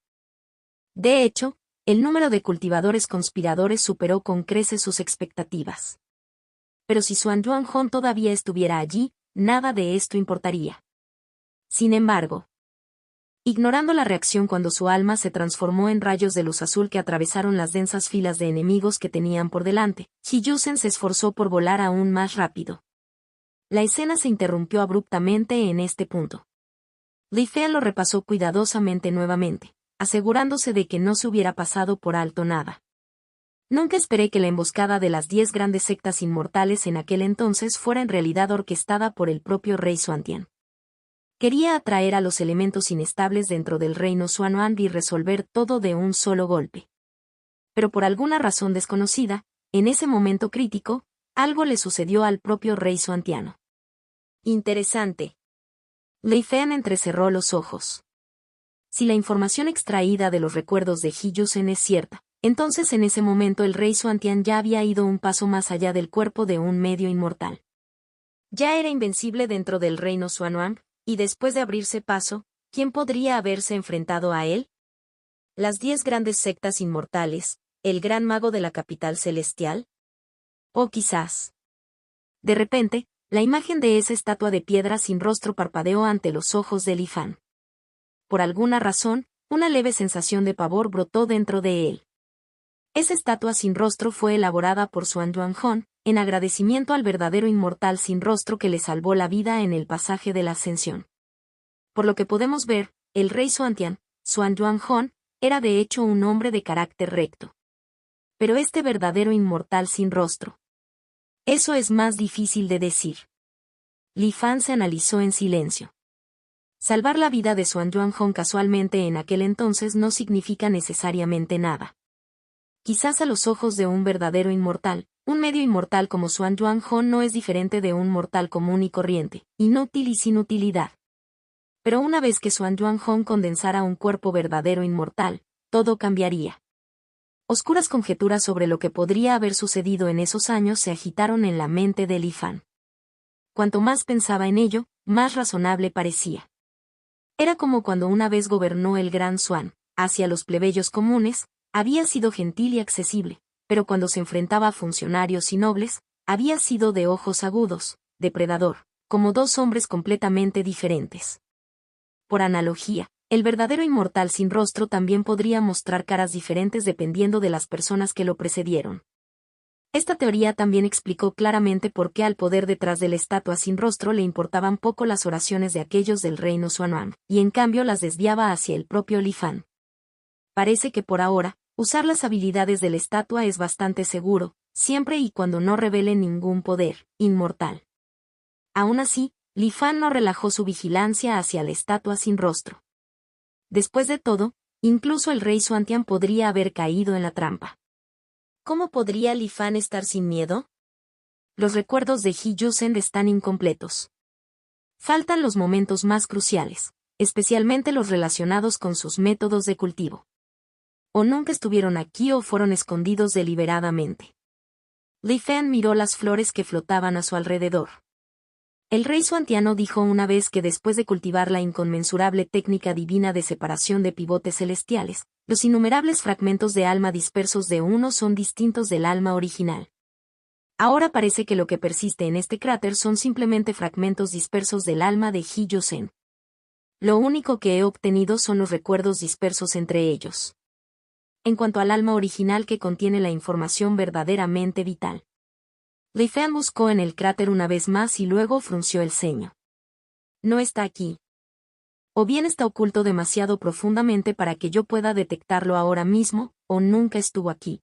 De hecho, el número de cultivadores conspiradores superó con creces sus expectativas. Pero si Xuanyuan Hong todavía estuviera allí, nada de esto importaría. Sin embargo, ignorando la reacción cuando su alma se transformó en rayos de luz azul que atravesaron las densas filas de enemigos que tenían por delante, He Yusen se esforzó por volar aún más rápido. La escena se interrumpió abruptamente en este punto. Li Fei lo repasó cuidadosamente nuevamente, asegurándose de que no se hubiera pasado por alto nada. Nunca esperé que la emboscada de las 10 grandes sectas inmortales en aquel entonces fuera en realidad orquestada por el propio rey Xuantian. Quería atraer a los elementos inestables dentro del reino Xuanyuan y resolver todo de un solo golpe. Pero por alguna razón desconocida, en ese momento crítico, algo le sucedió al propio rey Xuantiano. Interesante. Li Fei entrecerró los ojos. Si la información extraída de los recuerdos de He Yusen es cierta, entonces en ese momento el rey Xuantian ya había ido un paso más allá del cuerpo de un medio inmortal. Ya era invencible dentro del reino Xuanyuan, y después de abrirse paso, ¿quién podría haberse enfrentado a él? Las 10 grandes sectas inmortales, el gran mago de la capital celestial. O quizás. De repente, la imagen de esa estatua de piedra sin rostro parpadeó ante los ojos de Li Fan. Por alguna razón, una leve sensación de pavor brotó dentro de él. Esa estatua sin rostro fue elaborada por Xuanyuan Hong, en agradecimiento al verdadero inmortal sin rostro que le salvó la vida en el pasaje de la ascensión. Por lo que podemos ver, el rey Xuantian, Xuanyuan Hong, era de hecho un hombre de carácter recto. Pero este verdadero inmortal sin rostro. Eso es más difícil de decir. Li Fan se analizó en silencio. Salvar la vida de Xuanyuan Hong casualmente en aquel entonces no significa necesariamente nada. Quizás a los ojos de un verdadero inmortal, un medio inmortal como Xuanyuan Hong no es diferente de un mortal común y corriente, inútil y sin utilidad. Pero una vez que Xuanyuan Hong condensara un cuerpo verdadero inmortal, todo cambiaría. Oscuras conjeturas sobre lo que podría haber sucedido en esos años se agitaron en la mente de Li Fan. Cuanto más pensaba en ello, más razonable parecía. Era como cuando una vez gobernó el Gran Xuan, hacia los plebeyos comunes, había sido gentil y accesible, pero cuando se enfrentaba a funcionarios y nobles, había sido de ojos agudos, depredador, como dos hombres completamente diferentes. Por analogía, el verdadero inmortal sin rostro también podría mostrar caras diferentes dependiendo de las personas que lo precedieron. Esta teoría también explicó claramente por qué al poder detrás de la estatua sin rostro le importaban poco las oraciones de aquellos del reino Xuanyuan, y en cambio las desviaba hacia el propio Li Fan. Parece que por ahora, usar las habilidades de la estatua es bastante seguro, siempre y cuando no revele ningún poder inmortal. Aún así, Li Fan no relajó su vigilancia hacia la estatua sin rostro. Después de todo, incluso el rey Xuantian podría haber caído en la trampa. ¿Cómo podría Li Fan estar sin miedo? Los recuerdos de He Yusen están incompletos. Faltan los momentos más cruciales, especialmente los relacionados con sus métodos de cultivo. O nunca estuvieron aquí o fueron escondidos deliberadamente. Li Fan miró las flores que flotaban a su alrededor. El rey Xuantiano dijo una vez que después de cultivar la inconmensurable técnica divina de separación de pivotes celestiales, los innumerables fragmentos de alma dispersos de uno son distintos del alma original. Ahora parece que lo que persiste en este cráter son simplemente fragmentos dispersos del alma de Ji Yosen. Lo único que he obtenido son los recuerdos dispersos entre ellos. En cuanto al alma original que contiene la información verdaderamente vital. Li Fan buscó en el cráter una vez más y luego frunció el ceño. No está aquí. O bien está oculto demasiado profundamente para que yo pueda detectarlo ahora mismo, o nunca estuvo aquí.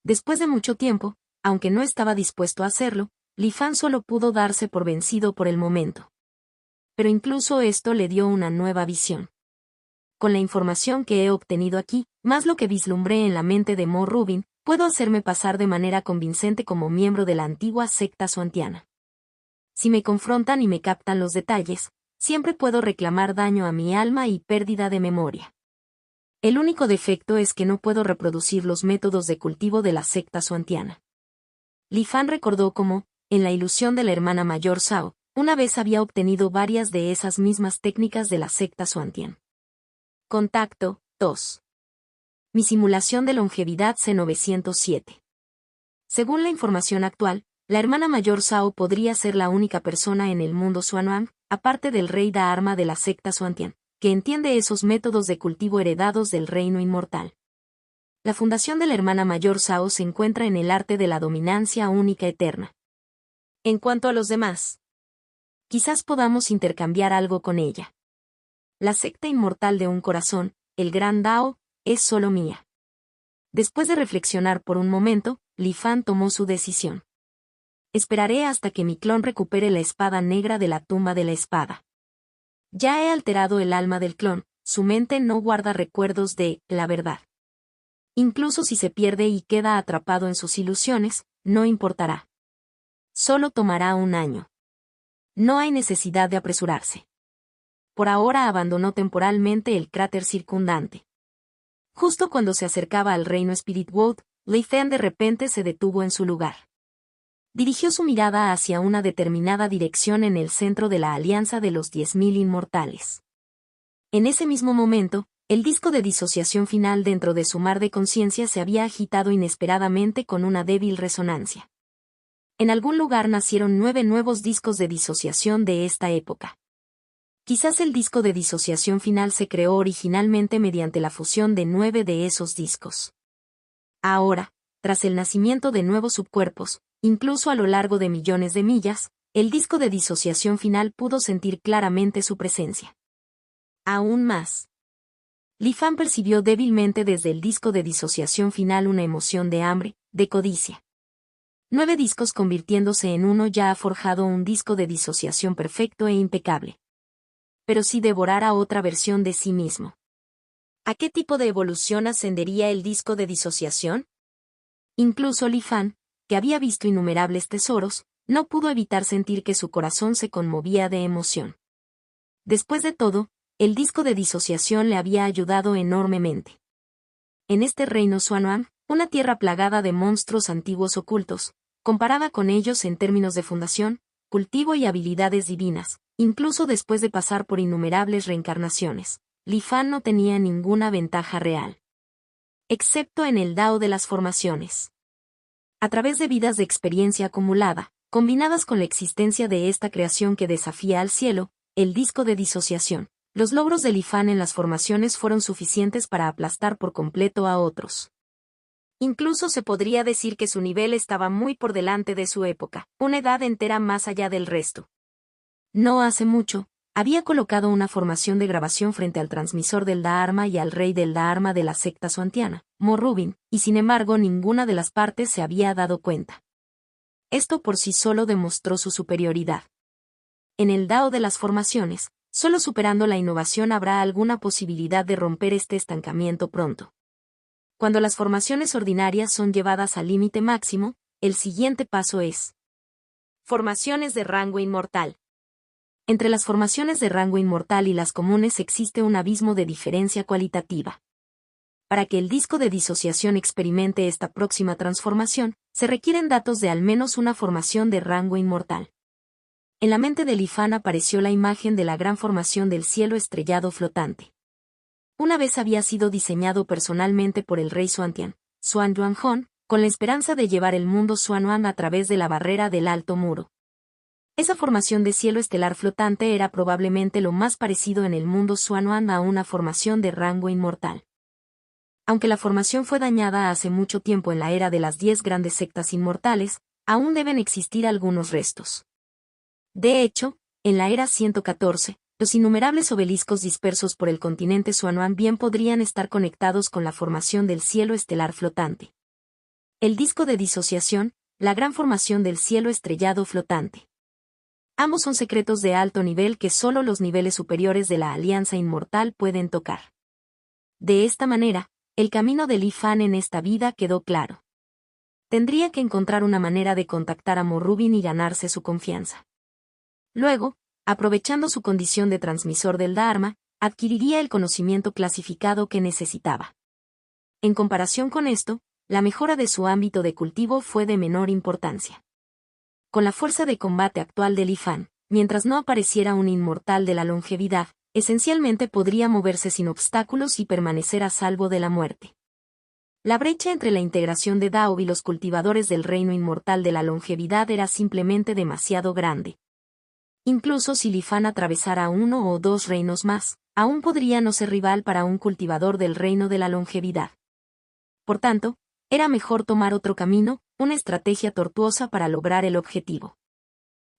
Después de mucho tiempo, aunque no estaba dispuesto a hacerlo, Li Fan solo pudo darse por vencido por el momento. Pero incluso esto le dio una nueva visión. Con la información que he obtenido aquí, más lo que vislumbré en la mente de Mo Rubin, puedo hacerme pasar de manera convincente como miembro de la antigua secta xuantiana. Si me confrontan y me captan los detalles, siempre puedo reclamar daño a mi alma y pérdida de memoria. El único defecto es que no puedo reproducir los métodos de cultivo de la secta xuantiana. Li Fan recordó cómo, en la ilusión de la hermana mayor Zhao, una vez había obtenido varias de esas mismas técnicas de la secta xuantian. Contacto 2. Mi simulación de longevidad C907. Según la información actual, la hermana mayor Zhao podría ser la única persona en el mundo Xuanhuang, aparte del rey Dharma de la secta xuantian, que entiende esos métodos de cultivo heredados del reino inmortal. La fundación de la hermana mayor Zhao se encuentra en el arte de la dominancia única eterna. En cuanto a los demás, quizás podamos intercambiar algo con ella. La secta inmortal de un corazón, el Gran Dao, es solo mía. Después de reflexionar por un momento, Li Fan tomó su decisión. Esperaré hasta que mi clon recupere la espada negra de la tumba de la espada. Ya he alterado el alma del clon, su mente no guarda recuerdos de la verdad. Incluso si se pierde y queda atrapado en sus ilusiones, no importará. Solo tomará un año. No hay necesidad de apresurarse. Por ahora abandonó temporalmente el cráter circundante. Justo cuando se acercaba al reino Spirit World, Li Fan de repente se detuvo en su lugar. Dirigió su mirada hacia una determinada dirección en el centro de la Alianza de los 10.000 Inmortales. En ese mismo momento, el disco de disociación final dentro de su mar de conciencia se había agitado inesperadamente con una débil resonancia. En algún lugar nacieron 9 nuevos discos de disociación de esta época. Quizás el disco de disociación final se creó originalmente mediante la fusión de 9 de esos discos. Ahora, tras el nacimiento de nuevos subcuerpos, incluso a lo largo de millones de millas, el disco de disociación final pudo sentir claramente su presencia. Aún más. Li Fan percibió débilmente desde el disco de disociación final una emoción de hambre, de codicia. 9 discos convirtiéndose en uno ya ha forjado un disco de disociación perfecto e impecable. Pero si devorara otra versión de sí mismo. ¿A qué tipo de evolución ascendería el disco de disociación? Incluso Li Fan, que había visto innumerables tesoros, no pudo evitar sentir que su corazón se conmovía de emoción. Después de todo, el disco de disociación le había ayudado enormemente. En este reino Xuanhuang, una tierra plagada de monstruos antiguos ocultos, comparada con ellos en términos de fundación, cultivo y habilidades divinas, incluso después de pasar por innumerables reencarnaciones, Li Fan no tenía ninguna ventaja real. Excepto en el Dao de las formaciones. A través de vidas de experiencia acumulada, combinadas con la existencia de esta creación que desafía al cielo, el disco de disociación, los logros de Li Fan en las formaciones fueron suficientes para aplastar por completo a otros. Incluso se podría decir que su nivel estaba muy por delante de su época, una edad entera más allá del resto. No hace mucho, había colocado una formación de grabación frente al transmisor del Dharma y al rey del Dharma de la secta xuantiana, Mo Rubin, y sin embargo ninguna de las partes se había dado cuenta. Esto por sí solo demostró su superioridad. En el Dao de las formaciones, solo superando la innovación habrá alguna posibilidad de romper este estancamiento pronto. Cuando las formaciones ordinarias son llevadas al límite máximo, el siguiente paso es formaciones de rango inmortal. Entre las formaciones de rango inmortal y las comunes existe un abismo de diferencia cualitativa. Para que el disco de disociación experimente esta próxima transformación, se requieren datos de al menos una formación de rango inmortal. En la mente de Li Fan apareció la imagen de la gran formación del cielo estrellado flotante. Una vez había sido diseñado personalmente por el rey Xuantian, Xuan Yuanhong, con la esperanza de llevar el mundo Xuanhuan a través de la barrera del Alto Muro. Esa formación de cielo estelar flotante era probablemente lo más parecido en el mundo Xuanhuan a una formación de rango inmortal. Aunque la formación fue dañada hace mucho tiempo en la era de las 10 grandes sectas inmortales, aún deben existir algunos restos. De hecho, en la era 114, los innumerables obeliscos dispersos por el continente Xuanhuan bien podrían estar conectados con la formación del cielo estelar flotante. El disco de disociación, la gran formación del cielo estrellado flotante. Ambos son secretos de alto nivel que solo los niveles superiores de la Alianza Inmortal pueden tocar. De esta manera, el camino de Li Fan en esta vida quedó claro. Tendría que encontrar una manera de contactar a Mo Rubin y ganarse su confianza. Luego, aprovechando su condición de transmisor del Dharma, adquiriría el conocimiento clasificado que necesitaba. En comparación con esto, la mejora de su ámbito de cultivo fue de menor importancia. Con la fuerza de combate actual de Li Fan, mientras no apareciera un inmortal de la longevidad, esencialmente podría moverse sin obstáculos y permanecer a salvo de la muerte. La brecha entre la integración de Dao y los cultivadores del reino inmortal de la longevidad era simplemente demasiado grande. Incluso si Li Fan atravesara uno o dos reinos más, aún podría no ser rival para un cultivador del reino de la longevidad. Por tanto, era mejor tomar otro camino, una estrategia tortuosa para lograr el objetivo.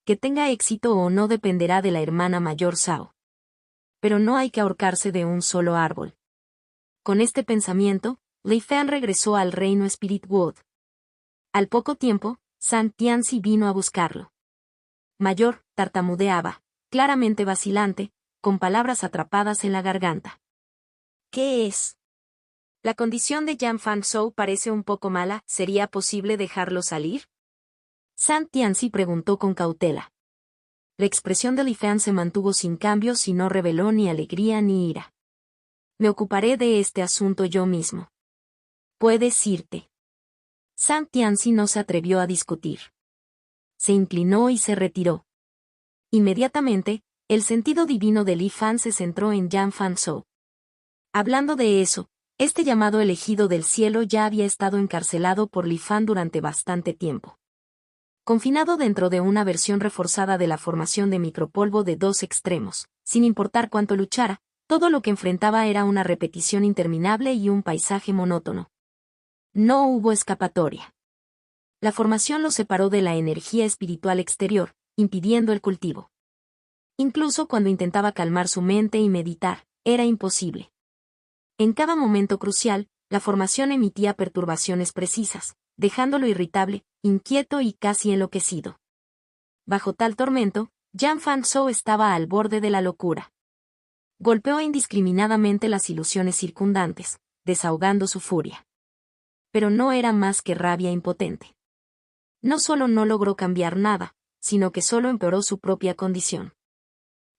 Que tenga éxito o no dependerá de la hermana mayor Zhao. Pero no hay que ahorcarse de un solo árbol. Con este pensamiento, Li Fan regresó al reino Spirit Wood. Al poco tiempo, San Tianzi vino a buscarlo. Mayor, tartamudeaba, claramente vacilante, con palabras atrapadas en la garganta. ¿Qué es? La condición de Yan Fangzhou parece un poco mala, ¿sería posible dejarlo salir? San Tianzi preguntó con cautela. La expresión de Li Fan se mantuvo sin cambios y no reveló ni alegría ni ira. Me ocuparé de este asunto yo mismo. Puedes irte. San Tianzi no se atrevió a discutir. Se inclinó y se retiró. Inmediatamente, el sentido divino de Li Fan se centró en Yan Fangzhou. Hablando de eso, este llamado elegido del cielo ya había estado encarcelado por Li Fan durante bastante tiempo. Confinado dentro de una versión reforzada de la formación de micropolvo de dos extremos, sin importar cuánto luchara, todo lo que enfrentaba era una repetición interminable y un paisaje monótono. No hubo escapatoria. La formación lo separó de la energía espiritual exterior, impidiendo el cultivo. Incluso cuando intentaba calmar su mente y meditar, era imposible. En cada momento crucial, la formación emitía perturbaciones precisas, dejándolo irritable, inquieto y casi enloquecido. Bajo tal tormento, Yan Fangzhou estaba al borde de la locura. Golpeó indiscriminadamente las ilusiones circundantes, desahogando su furia. Pero no era más que rabia impotente. No solo no logró cambiar nada, sino que solo empeoró su propia condición.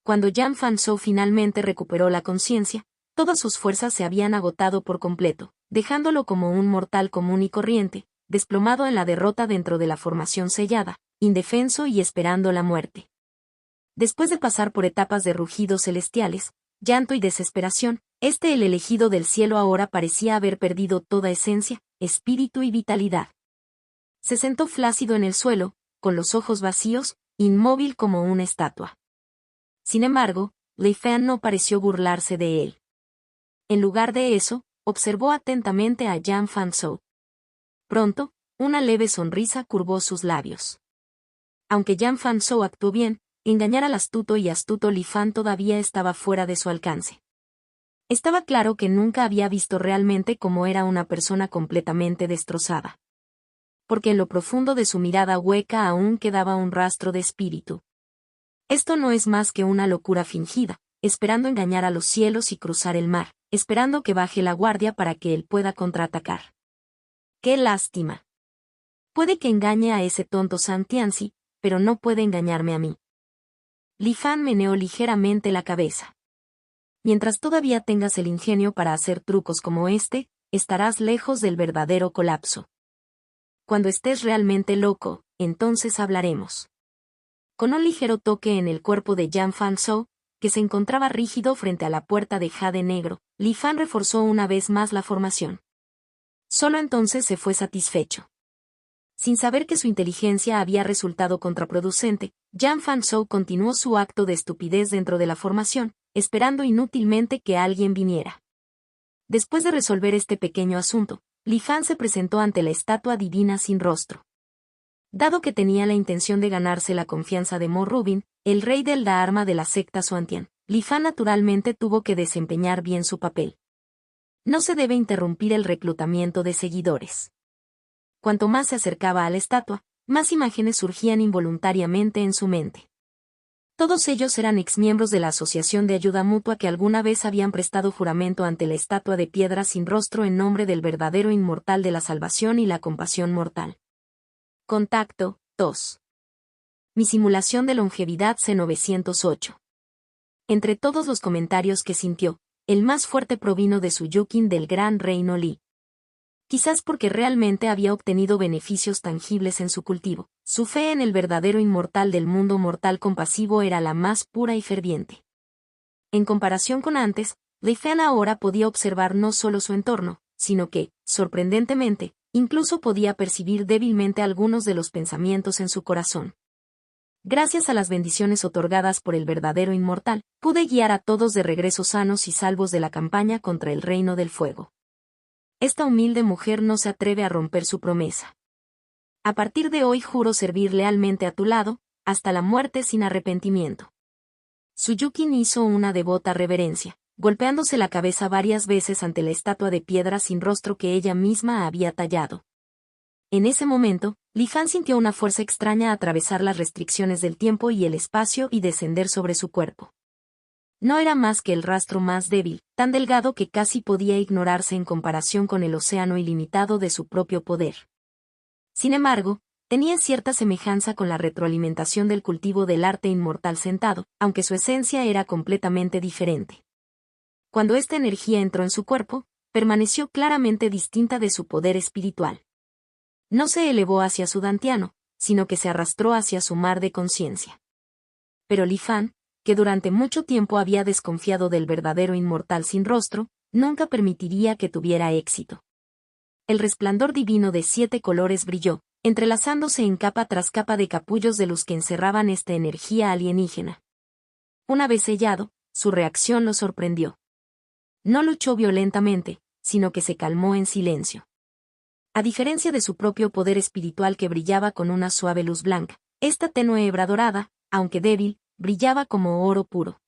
Cuando Yan Fangzhou finalmente recuperó la conciencia, todas sus fuerzas se habían agotado por completo, dejándolo como un mortal común y corriente, desplomado en la derrota dentro de la formación sellada, indefenso y esperando la muerte. Después de pasar por etapas de rugidos celestiales, llanto y desesperación, el elegido del cielo ahora parecía haber perdido toda esencia, espíritu y vitalidad. Se sentó flácido en el suelo, con los ojos vacíos, inmóvil como una estatua. Sin embargo, Li Fan no pareció burlarse de él. En lugar de eso, observó atentamente a Yan Fangzhou. Pronto, una leve sonrisa curvó sus labios. Aunque Yan Fangzhou actuó bien, engañar al astuto y astuto Li Fan todavía estaba fuera de su alcance. Estaba claro que nunca había visto realmente cómo era una persona completamente destrozada. Porque en lo profundo de su mirada hueca aún quedaba un rastro de espíritu. Esto no es más que una locura fingida, esperando engañar a los cielos y cruzar el mar, esperando que baje la guardia para que él pueda contraatacar. ¡Qué lástima! Puede que engañe a ese tonto San Tianzi, pero no puede engañarme a mí. Li Fan meneó ligeramente la cabeza. Mientras todavía tengas el ingenio para hacer trucos como este, estarás lejos del verdadero colapso. Cuando estés realmente loco, entonces hablaremos. Con un ligero toque en el cuerpo de Jan Fan Zhou, que se encontraba rígido frente a la puerta de jade negro, Li Fan reforzó una vez más la formación. Solo entonces se fue satisfecho. Sin saber que su inteligencia había resultado contraproducente, Jan Fan Zhou continuó su acto de estupidez dentro de la formación, esperando inútilmente que alguien viniera. Después de resolver este pequeño asunto, Li Fan se presentó ante la estatua divina sin rostro. Dado que tenía la intención de ganarse la confianza de Mo Rubin, el rey del Dharma de la secta Xuantian, Li Fan naturalmente tuvo que desempeñar bien su papel. No se debe interrumpir el reclutamiento de seguidores. Cuanto más se acercaba a la estatua, más imágenes surgían involuntariamente en su mente. Todos ellos eran exmiembros de la Asociación de Ayuda Mutua que alguna vez habían prestado juramento ante la estatua de piedra sin rostro en nombre del verdadero inmortal de la salvación y la compasión mortal. Contacto, 2. Mi simulación de longevidad C908. Entre todos los comentarios que sintió, el más fuerte provino de su Yukin del gran reino Li. Quizás porque realmente había obtenido beneficios tangibles en su cultivo, su fe en el verdadero inmortal del mundo mortal compasivo era la más pura y ferviente. En comparación con antes, Li Fan ahora podía observar no solo su entorno, sino que, sorprendentemente, incluso podía percibir débilmente algunos de los pensamientos en su corazón. Gracias a las bendiciones otorgadas por el verdadero inmortal, pude guiar a todos de regreso sanos y salvos de la campaña contra el reino del fuego. Esta humilde mujer no se atreve a romper su promesa. A partir de hoy juro servir lealmente a tu lado, hasta la muerte sin arrepentimiento. Suyukin hizo una devota reverencia, golpeándose la cabeza varias veces ante la estatua de piedra sin rostro que ella misma había tallado. En ese momento, Li Fan sintió una fuerza extraña atravesar las restricciones del tiempo y el espacio y descender sobre su cuerpo. No era más que el rastro más débil, tan delgado que casi podía ignorarse en comparación con el océano ilimitado de su propio poder. Sin embargo, tenía cierta semejanza con la retroalimentación del cultivo del arte inmortal sentado, aunque su esencia era completamente diferente. Cuando esta energía entró en su cuerpo, permaneció claramente distinta de su poder espiritual. No se elevó hacia su dantiano, sino que se arrastró hacia su mar de conciencia. Pero Li Fan, que durante mucho tiempo había desconfiado del verdadero inmortal sin rostro, nunca permitiría que tuviera éxito. El resplandor divino de 7 colores brilló, entrelazándose en capa tras capa de capullos de luz que encerraban esta energía alienígena. Una vez sellado, su reacción lo sorprendió. No luchó violentamente, sino que se calmó en silencio. A diferencia de su propio poder espiritual que brillaba con una suave luz blanca, esta tenue hebra dorada, aunque débil, brillaba como oro puro.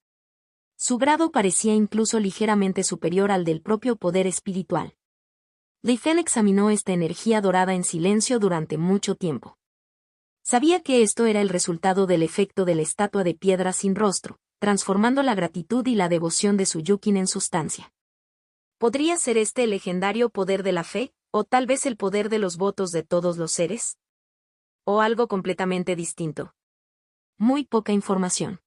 Su grado parecía incluso ligeramente superior al del propio poder espiritual. Li Fan examinó esta energía dorada en silencio durante mucho tiempo. Sabía que esto era el resultado del efecto de la estatua de piedra sin rostro, transformando la gratitud y la devoción de su Yukin en sustancia. ¿Podría ser este el legendario poder de la fe, o tal vez el poder de los votos de todos los seres? ¿O algo completamente distinto? Muy poca información.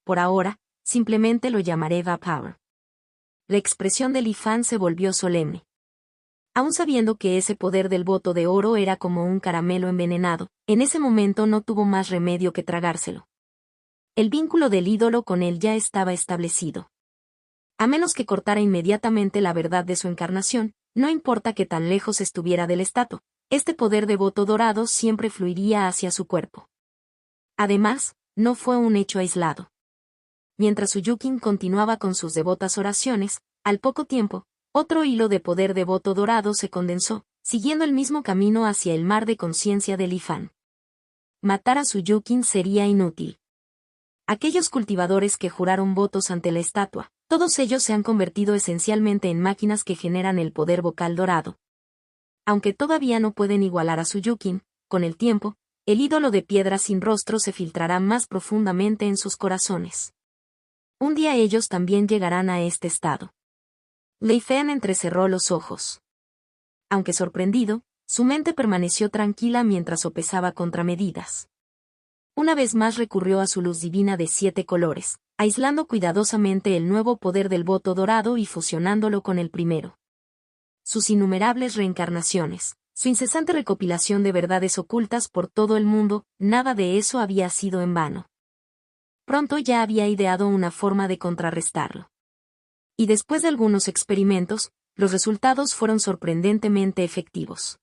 Por ahora, simplemente lo llamaré Va-Power. La expresión de Li Fan se volvió solemne. Aún sabiendo que ese poder del voto de oro era como un caramelo envenenado, en ese momento no tuvo más remedio que tragárselo. El vínculo del ídolo con él ya estaba establecido. A menos que cortara inmediatamente la verdad de su encarnación, no importa que tan lejos estuviera del estatua, este poder de voto dorado siempre fluiría hacia su cuerpo. Además, no fue un hecho aislado. Mientras su Yukin continuaba con sus devotas oraciones, al poco tiempo, otro hilo de poder de voto dorado se condensó, siguiendo el mismo camino hacia el mar de conciencia de Li Fan. Matar a su Yukin sería inútil. Aquellos cultivadores que juraron votos ante la estatua, todos ellos se han convertido esencialmente en máquinas que generan el poder vocal dorado. Aunque todavía no pueden igualar a su Yukin, con el tiempo, el ídolo de piedra sin rostro se filtrará más profundamente en sus corazones. Un día ellos también llegarán a este estado. Li Fan entrecerró los ojos. Aunque sorprendido, su mente permaneció tranquila mientras sopesaba contramedidas. Una vez más recurrió a su luz divina de 7 colores, aislando cuidadosamente el nuevo poder del voto dorado y fusionándolo con el primero. sus innumerables reencarnaciones, su incesante recopilación de verdades ocultas por todo el mundo, nada de eso había sido en vano. Pronto ya había ideado una forma de contrarrestarlo. Y después de algunos experimentos, los resultados fueron sorprendentemente efectivos.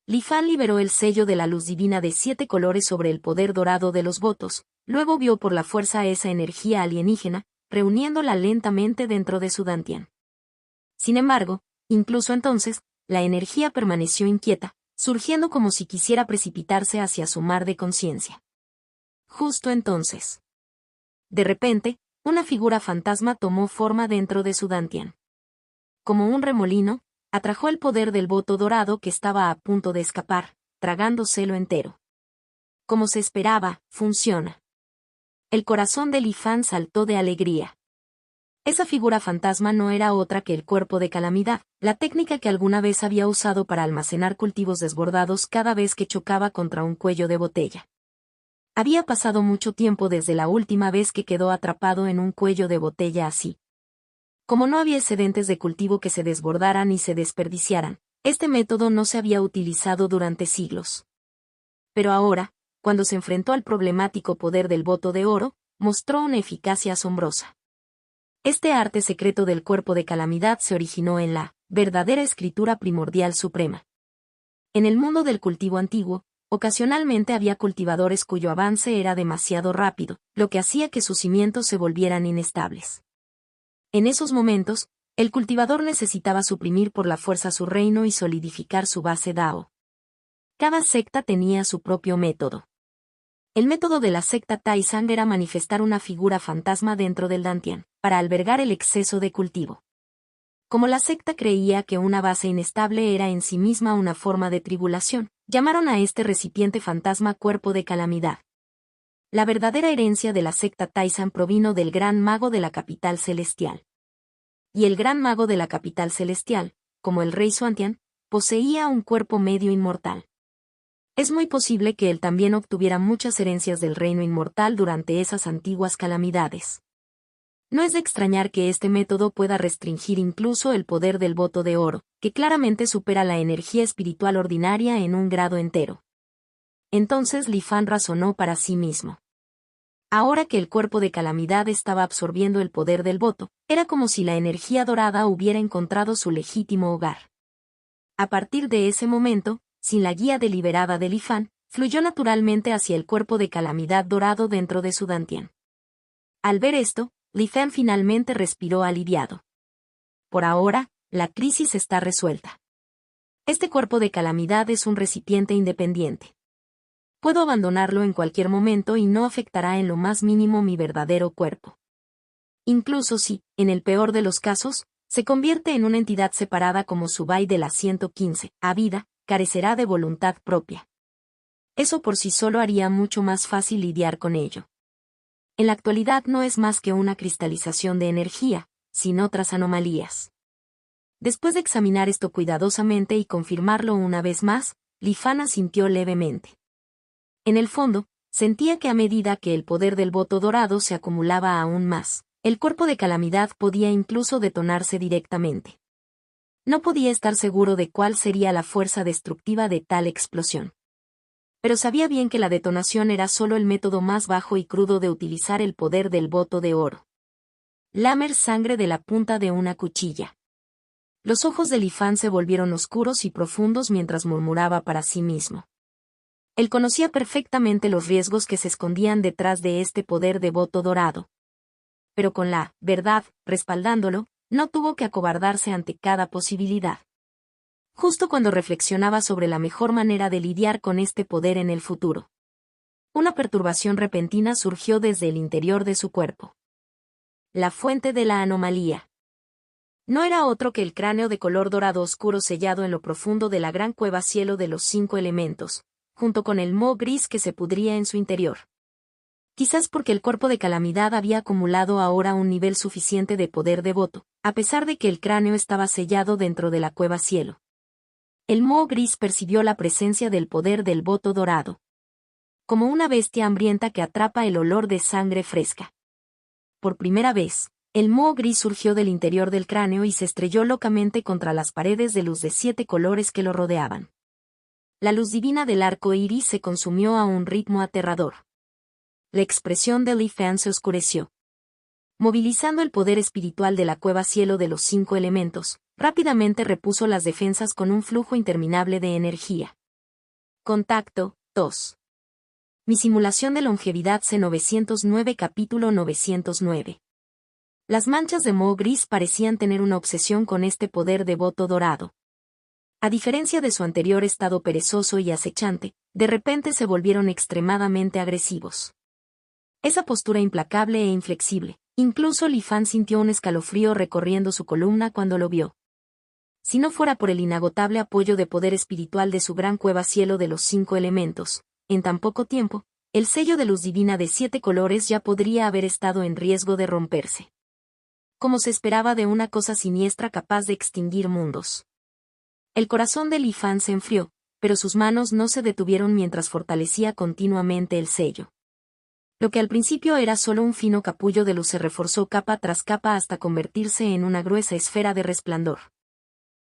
Li Fan liberó el sello de la luz divina de 7 colores sobre el poder dorado de los votos, luego vio por la fuerza esa energía alienígena, reuniéndola lentamente dentro de su dantian. Sin embargo, incluso entonces, la energía permaneció inquieta, surgiendo como si quisiera precipitarse hacia su mar de conciencia. Justo entonces. De repente, una figura fantasma tomó forma dentro de su dantian. Como un remolino, atrajo el poder del voto dorado que estaba a punto de escapar, tragándoselo entero. Como se esperaba, funciona. El corazón de Li Fan saltó de alegría. Esa figura fantasma no era otra que el cuerpo de calamidad, la técnica que alguna vez había usado para almacenar cultivos desbordados cada vez que chocaba contra un cuello de botella. Había pasado mucho tiempo desde la última vez que quedó atrapado en un cuello de botella así. Como no había excedentes de cultivo que se desbordaran y se desperdiciaran, este método no se había utilizado durante siglos. Pero ahora, cuando se enfrentó al problemático poder del voto de oro, mostró una eficacia asombrosa. Este arte secreto del cuerpo de calamidad se originó en la verdadera escritura primordial suprema. En el mundo del cultivo antiguo, ocasionalmente había cultivadores cuyo avance era demasiado rápido, lo que hacía que sus cimientos se volvieran inestables. En esos momentos, el cultivador necesitaba suprimir por la fuerza su reino y solidificar su base Dao. Cada secta tenía su propio método. El método de la secta Taizang era manifestar una figura fantasma dentro del dantian, para albergar el exceso de cultivo. Como la secta creía que una base inestable era en sí misma una forma de tribulación, llamaron a este recipiente fantasma cuerpo de calamidad. La verdadera herencia de la secta Taizang provino del gran mago de la capital celestial. Y el gran mago de la capital celestial, como el rey Xuantian, poseía un cuerpo medio inmortal. Es muy posible que él también obtuviera muchas herencias del reino inmortal durante esas antiguas calamidades. No es de extrañar que este método pueda restringir incluso el poder del voto de oro, que claramente supera la energía espiritual ordinaria en un grado entero. Entonces Li Fan razonó para sí mismo. Ahora que el cuerpo de calamidad estaba absorbiendo el poder del voto, era como si la energía dorada hubiera encontrado su legítimo hogar. A partir de ese momento, sin la guía deliberada de Li Fan, fluyó naturalmente hacia el cuerpo de calamidad dorado dentro de su dantian. Al ver esto, Li Fan finalmente respiró aliviado. Por ahora, la crisis está resuelta. Este cuerpo de calamidad es un recipiente independiente. Puedo abandonarlo en cualquier momento y no afectará en lo más mínimo mi verdadero cuerpo. Incluso si, en el peor de los casos, se convierte en una entidad separada como Subai de la 115, a vida, carecerá de voluntad propia. Eso por sí solo haría mucho más fácil lidiar con ello. En la actualidad no es más que una cristalización de energía, sin otras anomalías. Después de examinar esto cuidadosamente y confirmarlo una vez más, Li Fan asintió levemente. En el fondo, sentía que a medida que el poder del voto dorado se acumulaba aún más, el cuerpo de calamidad podía incluso detonarse directamente. No podía estar seguro de cuál sería la fuerza destructiva de tal explosión. Pero sabía bien que la detonación era solo el método más bajo y crudo de utilizar el poder del voto de oro. Lamer sangre de la punta de una cuchilla. Los ojos de Li Fan se volvieron oscuros y profundos mientras murmuraba para sí mismo. Él conocía perfectamente los riesgos que se escondían detrás de este poder de voto dorado. Pero con la verdad respaldándolo, no tuvo que acobardarse ante cada posibilidad. Justo cuando reflexionaba sobre la mejor manera de lidiar con este poder en el futuro, una perturbación repentina surgió desde el interior de su cuerpo. La fuente de la anomalía. No era otro que el cráneo de color dorado oscuro sellado en lo profundo de la gran cueva cielo de los 5 elementos, junto con el moho gris que se pudría en su interior. Quizás porque el cuerpo de calamidad había acumulado ahora un nivel suficiente de poder devoto, a pesar de que el cráneo estaba sellado dentro de la cueva cielo. El moho gris percibió la presencia del poder del voto dorado. Como una bestia hambrienta que atrapa el olor de sangre fresca. Por primera vez, El moho gris surgió del interior del cráneo y se estrelló locamente contra las paredes de luz de 7 colores que lo rodeaban. La luz divina del arco iris se consumió a un ritmo aterrador. La expresión de Li Fan se oscureció. Movilizando el poder espiritual de la cueva cielo de los 5 elementos, rápidamente repuso las defensas con un flujo interminable de energía. Contacto, 2. Mi simulación de longevidad C909 capítulo 909. Las manchas de moho gris parecían tener una obsesión con este poder devoto dorado. A diferencia de su anterior estado perezoso y acechante, de repente se volvieron extremadamente agresivos. Esa postura implacable e inflexible, incluso Li Fan sintió un escalofrío recorriendo su columna cuando lo vio. Si no fuera por el inagotable apoyo de poder espiritual de su gran cueva cielo de los 5 elementos, en tan poco tiempo, el sello de luz divina de 7 colores ya podría haber estado en riesgo de romperse. Como se esperaba de una cosa siniestra capaz de extinguir mundos. El corazón de Li Fan se enfrió, pero sus manos no se detuvieron mientras fortalecía continuamente el sello. Lo que al principio era solo un fino capullo de luz se reforzó capa tras capa hasta convertirse en una gruesa esfera de resplandor.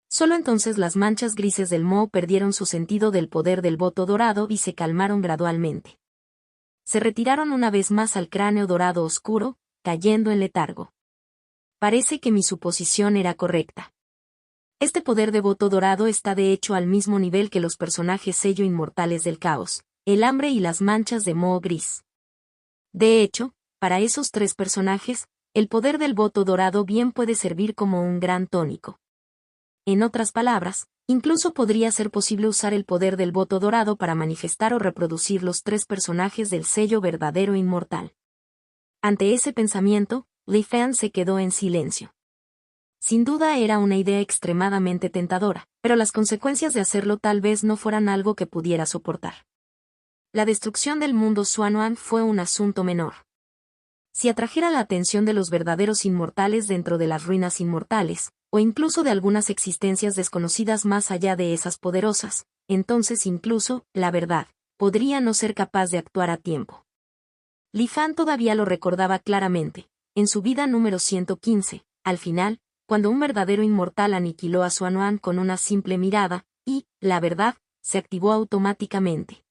Solo entonces las manchas grises del moho perdieron su sentido del poder del voto dorado y se calmaron gradualmente. Se retiraron una vez más al cráneo dorado oscuro, cayendo en letargo. Parece que mi suposición era correcta. Este poder de voto dorado está de hecho al mismo nivel que los personajes sello inmortales del caos, el hambre y las manchas de moho gris. De hecho, para esos 3 personajes, el poder del voto dorado bien puede servir como un gran tónico. En otras palabras, incluso podría ser posible usar el poder del voto dorado para manifestar o reproducir los 3 personajes del sello verdadero inmortal. Ante ese pensamiento, Li Fan se quedó en silencio. Sin duda era una idea extremadamente tentadora, pero las consecuencias de hacerlo tal vez no fueran algo que pudiera soportar. La destrucción del mundo Xuanhuan fue un asunto menor. Si atrajera la atención de los verdaderos inmortales dentro de las ruinas inmortales, o incluso de algunas existencias desconocidas más allá de esas poderosas, entonces incluso, la verdad, podría no ser capaz de actuar a tiempo. Li Fan todavía lo recordaba claramente, en su vida número 115, al final, cuando un verdadero inmortal aniquiló a Xuanhuan con una simple mirada, y, la verdad, se activó automáticamente.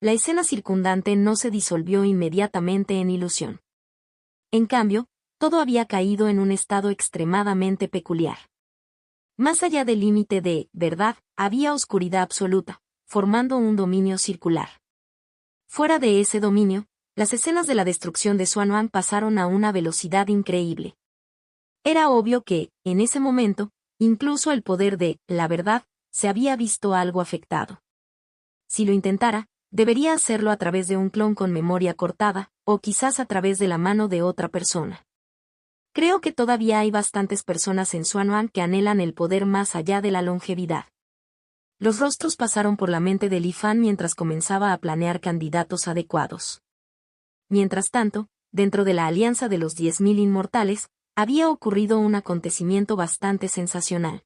La escena circundante no se disolvió inmediatamente en ilusión. En cambio, todo había caído en un estado extremadamente peculiar. Más allá del límite de verdad, había oscuridad absoluta, formando un dominio circular. Fuera de ese dominio, las escenas de la destrucción de Xuanhuan pasaron a una velocidad increíble. Era obvio que, en ese momento, incluso el poder de la verdad se había visto algo afectado. Si lo intentara, debería hacerlo a través de un clon con memoria cortada, o quizás a través de la mano de otra persona. Creo que todavía hay bastantes personas en Xuanhuan que anhelan el poder más allá de la longevidad. Los rostros pasaron por la mente de Li Fan mientras comenzaba a planear candidatos adecuados. Mientras tanto, dentro de la Alianza de los 10.000 Inmortales, había ocurrido un acontecimiento bastante sensacional.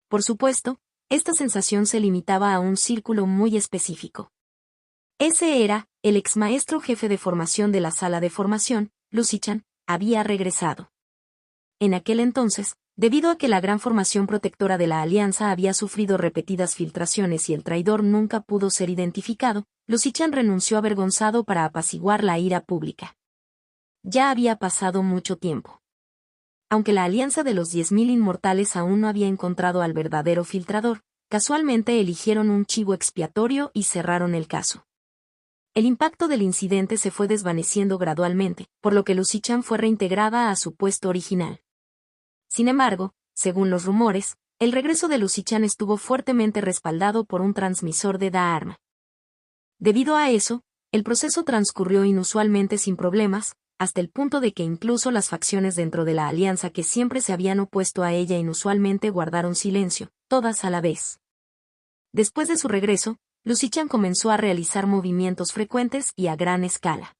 Por supuesto, esta sensación se limitaba a un círculo muy específico. Ese era, el exmaestro jefe de formación de la sala de formación, Lucichan, había regresado. En aquel entonces, debido a que la gran formación protectora de la Alianza había sufrido repetidas filtraciones y el traidor nunca pudo ser identificado, Lucichan renunció avergonzado para apaciguar la ira pública. Ya había pasado mucho tiempo. Aunque la Alianza de los 10.000 Inmortales aún no había encontrado al verdadero filtrador, casualmente eligieron un chivo expiatorio y cerraron el caso. El impacto del incidente se fue desvaneciendo gradualmente, por lo que Lucichan fue reintegrada a su puesto original. Sin embargo, según los rumores, el regreso de Lucichan estuvo fuertemente respaldado por un transmisor de Dharma. Debido a eso, el proceso transcurrió inusualmente sin problemas, hasta el punto de que incluso las facciones dentro de la alianza que siempre se habían opuesto a ella inusualmente guardaron silencio, todas a la vez. Después de su regreso, Lucichan comenzó a realizar movimientos frecuentes y a gran escala.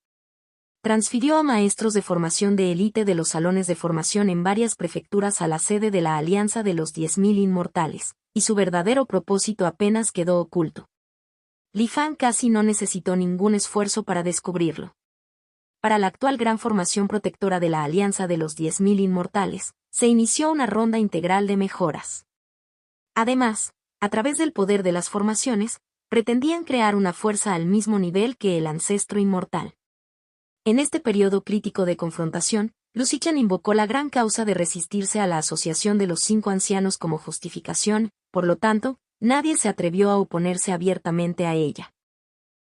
Transfirió a maestros de formación de élite de los salones de formación en varias prefecturas a la sede de la Alianza de los 10.000 Inmortales, y su verdadero propósito apenas quedó oculto. Li Fan casi no necesitó ningún esfuerzo para descubrirlo. para la actual gran formación protectora de la Alianza de los 10.000 Inmortales, se inició una ronda integral de mejoras. Además, a través del poder de las formaciones, pretendían crear una fuerza al mismo nivel que el ancestro inmortal. En este periodo crítico de confrontación, Lucichán invocó la gran causa de resistirse a la asociación de los 5 ancianos como justificación, por lo tanto, nadie se atrevió a oponerse abiertamente a ella.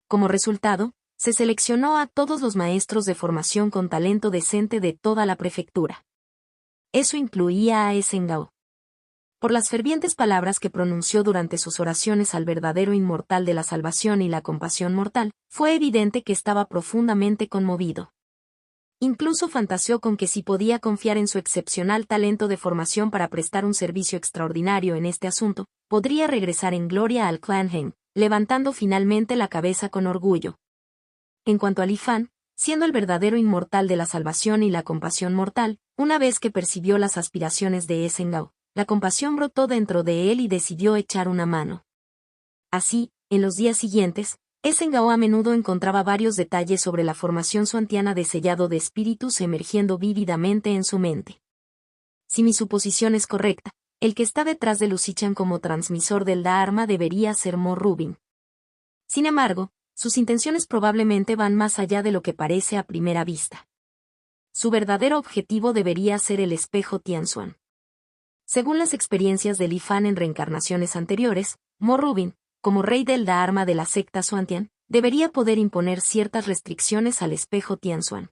Como resultado, se seleccionó a todos los maestros de formación con talento decente de toda la prefectura. Eso incluía a Esengao. Por las fervientes palabras que pronunció durante sus oraciones al verdadero inmortal de la salvación y la compasión mortal, fue evidente que estaba profundamente conmovido. Incluso fantaseó con que si podía confiar en su excepcional talento de formación para prestar un servicio extraordinario en este asunto, podría regresar en gloria al clan Heng, levantando finalmente la cabeza con orgullo. En cuanto a Li Fan, siendo el verdadero inmortal de la salvación y la compasión mortal, una vez que percibió las aspiraciones de Esengao, la compasión brotó dentro de él y decidió echar una mano. Así, en los días siguientes, Esengao a menudo encontraba varios detalles sobre la formación suantiana de sellado de espíritus emergiendo vívidamente en su mente. Si mi suposición es correcta, el que está detrás de Lucichán como transmisor del Dharma debería ser Mo Rubin. Sin embargo, sus intenciones probablemente van más allá de lo que parece a primera vista. Su verdadero objetivo debería ser el espejo Tianxuan. Según las experiencias de Li Fan en reencarnaciones anteriores, Mo Rubin, como rey del Dharma de la secta Xuantian, debería poder imponer ciertas restricciones al espejo Tianxuan.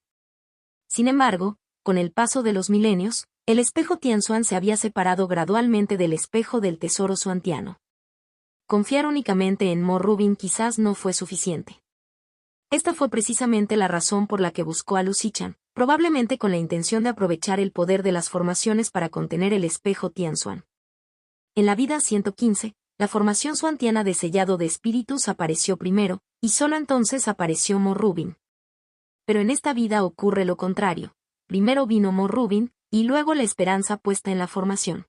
Sin embargo, con el paso de los milenios, el espejo Tianxuan se había separado gradualmente del espejo del tesoro xuantiano. Confiar únicamente en Mo Rubin quizás no fue suficiente. Esta fue precisamente la razón por la que buscó a Lucichán, probablemente con la intención de aprovechar el poder de las formaciones para contener el espejo Tianxuan. En la vida 115, la formación xuantiana de sellado de espíritus apareció primero, y solo entonces apareció Mo Rubin. Pero en esta vida ocurre lo contrario. Primero vino Mo Rubin, y luego la esperanza puesta en la formación.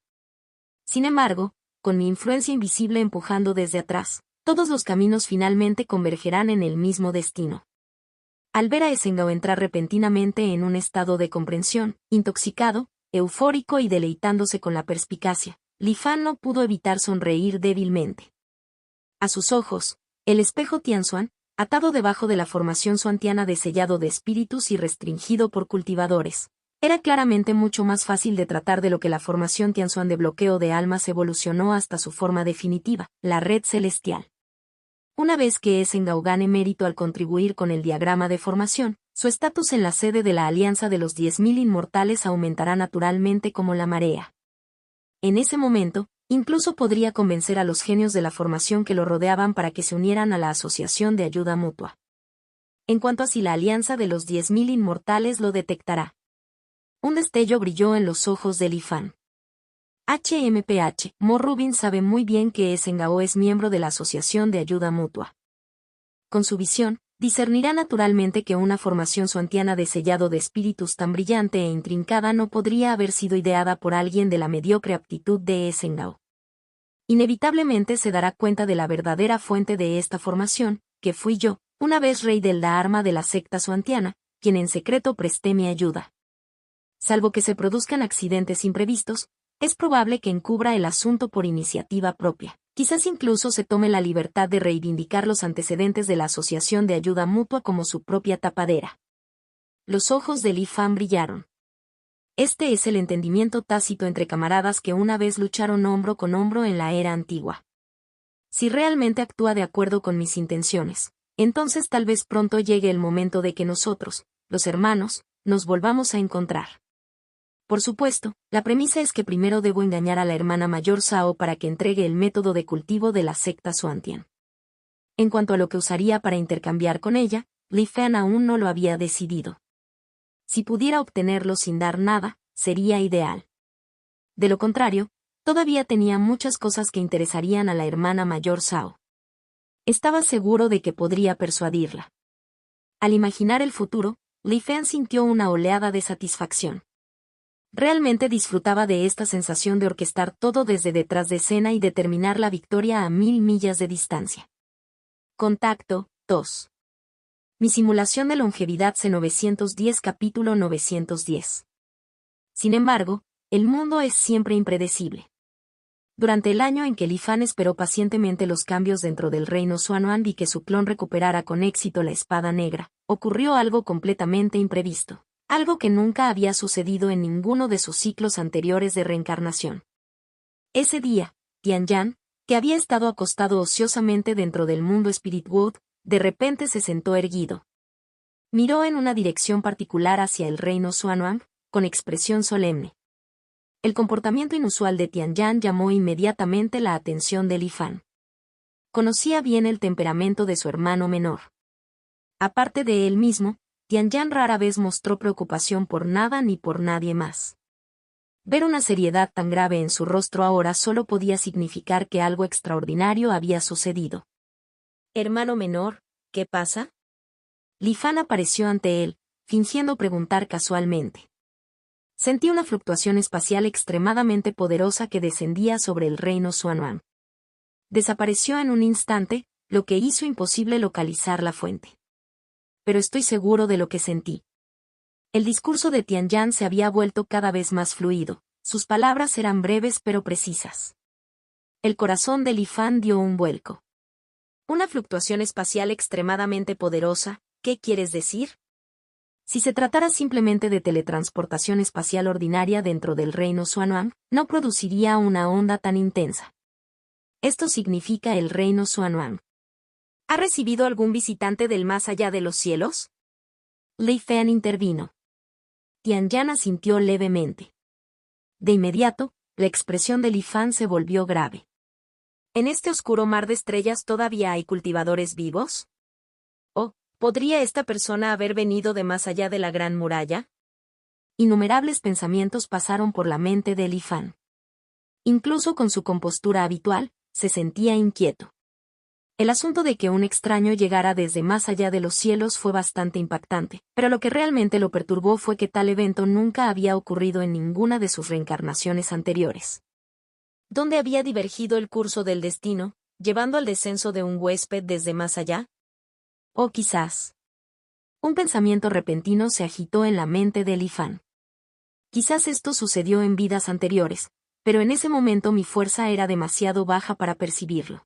Sin embargo, con mi influencia invisible empujando desde atrás, todos los caminos finalmente convergerán en el mismo destino. Al ver a Esengao entrar repentinamente en un estado de comprensión, intoxicado, eufórico y deleitándose con la perspicacia, Li Fan no pudo evitar sonreír débilmente. A sus ojos, el espejo Tianxuan, atado debajo de la formación xuantiana de sellado de espíritus y restringido por cultivadores, era claramente mucho más fácil de tratar de lo que la formación Tianxuan de bloqueo de almas evolucionó hasta su forma definitiva, la red celestial. Una vez que Esengao gane mérito al contribuir con el diagrama de formación, su estatus en la sede de la Alianza de los 10.000 Inmortales aumentará naturalmente como la marea. En ese momento, incluso podría convencer a los genios de la formación que lo rodeaban para que se unieran a la Asociación de Ayuda Mutua. En cuanto a si la Alianza de los 10.000 Inmortales lo detectará. Un destello brilló en los ojos de Li Fan. HMPH, Mo Rubin sabe muy bien que Esengao es miembro de la Asociación de Ayuda Mutua. Con su visión, discernirá naturalmente que una formación xuantiana de sellado de espíritus tan brillante e intrincada no podría haber sido ideada por alguien de la mediocre aptitud de Esengao. Inevitablemente se dará cuenta de la verdadera fuente de esta formación, que fui yo, una vez rey del Dharma de la secta xuantiana, quien en secreto presté mi ayuda. Salvo que se produzcan accidentes imprevistos, es probable que encubra el asunto por iniciativa propia. Quizás incluso se tome la libertad de reivindicar los antecedentes de la Asociación de Ayuda Mutua como su propia tapadera. Los ojos de Li Fan brillaron. Este es el entendimiento tácito entre camaradas que una vez lucharon hombro con hombro en la era antigua. Si realmente actúa de acuerdo con mis intenciones, entonces tal vez pronto llegue el momento de que nosotros, los hermanos, nos volvamos a encontrar. Por supuesto, la premisa es que primero debo engañar a la hermana mayor Sao para que entregue el método de cultivo de la secta Xuantian. En cuanto a lo que usaría para intercambiar con ella, Li Fan aún no lo había decidido. Si pudiera obtenerlo sin dar nada, sería ideal. De lo contrario, todavía tenía muchas cosas que interesarían a la hermana mayor Sao. Estaba seguro de que podría persuadirla. Al imaginar el futuro, Li Fan sintió una oleada de satisfacción. Realmente disfrutaba de esta sensación de orquestar todo desde detrás de escena y determinar la victoria a 1000 millas de distancia. Contacto 2. Mi simulación de longevidad C910 capítulo 910. Sin embargo, el mundo es siempre impredecible. Durante el año en que Li Fan esperó pacientemente los cambios dentro del reino Xuanhuan y que su clon recuperara con éxito la espada negra, ocurrió algo completamente imprevisto. Algo que nunca había sucedido en ninguno de sus ciclos anteriores de reencarnación. Ese día, Tianyan, que había estado acostado ociosamente dentro del mundo Spirit Wood, de repente se sentó erguido. Miró en una dirección particular hacia el reino Xuanhuan, con expresión solemne. El comportamiento inusual de Tianyan llamó inmediatamente la atención de Li Fan. Conocía bien el temperamento de su hermano menor. Aparte de él mismo, Tianyan rara vez mostró preocupación por nada ni por nadie más. Ver una seriedad tan grave en su rostro ahora solo podía significar que algo extraordinario había sucedido. «Hermano menor, ¿qué pasa?» Li Fan apareció ante él, fingiendo preguntar casualmente. Sentí una fluctuación espacial extremadamente poderosa que descendía sobre el reino Xuanhuan. Desapareció en un instante, lo que hizo imposible localizar la fuente. Pero estoy seguro de lo que sentí. El discurso de Tianyan se había vuelto cada vez más fluido, sus palabras eran breves pero precisas. El corazón de Li Fan dio un vuelco. ¿Una fluctuación espacial extremadamente poderosa? ¿Qué quieres decir? Si se tratara simplemente de teletransportación espacial ordinaria dentro del reino Xuanhuan, no produciría una onda tan intensa. Esto significa el reino Xuanhuan. ¿Ha recibido algún visitante del más allá de los cielos? Li Fan intervino. Tianyan asintió levemente. De inmediato, la expresión de Li Fan se volvió grave. ¿En este oscuro mar de estrellas todavía hay cultivadores vivos? ¿Podría esta persona haber venido de más allá de la Gran Muralla? Innumerables pensamientos pasaron por la mente de Li Fan. Incluso con su compostura habitual, se sentía inquieto. El asunto de que un extraño llegara desde más allá de los cielos fue bastante impactante, pero lo que realmente lo perturbó fue que tal evento nunca había ocurrido en ninguna de sus reencarnaciones anteriores. ¿Dónde había divergido el curso del destino, llevando al descenso de un huésped desde más allá? O quizás. Un pensamiento repentino se agitó en la mente de Li Fan. Quizás esto sucedió en vidas anteriores, pero en ese momento mi fuerza era demasiado baja para percibirlo.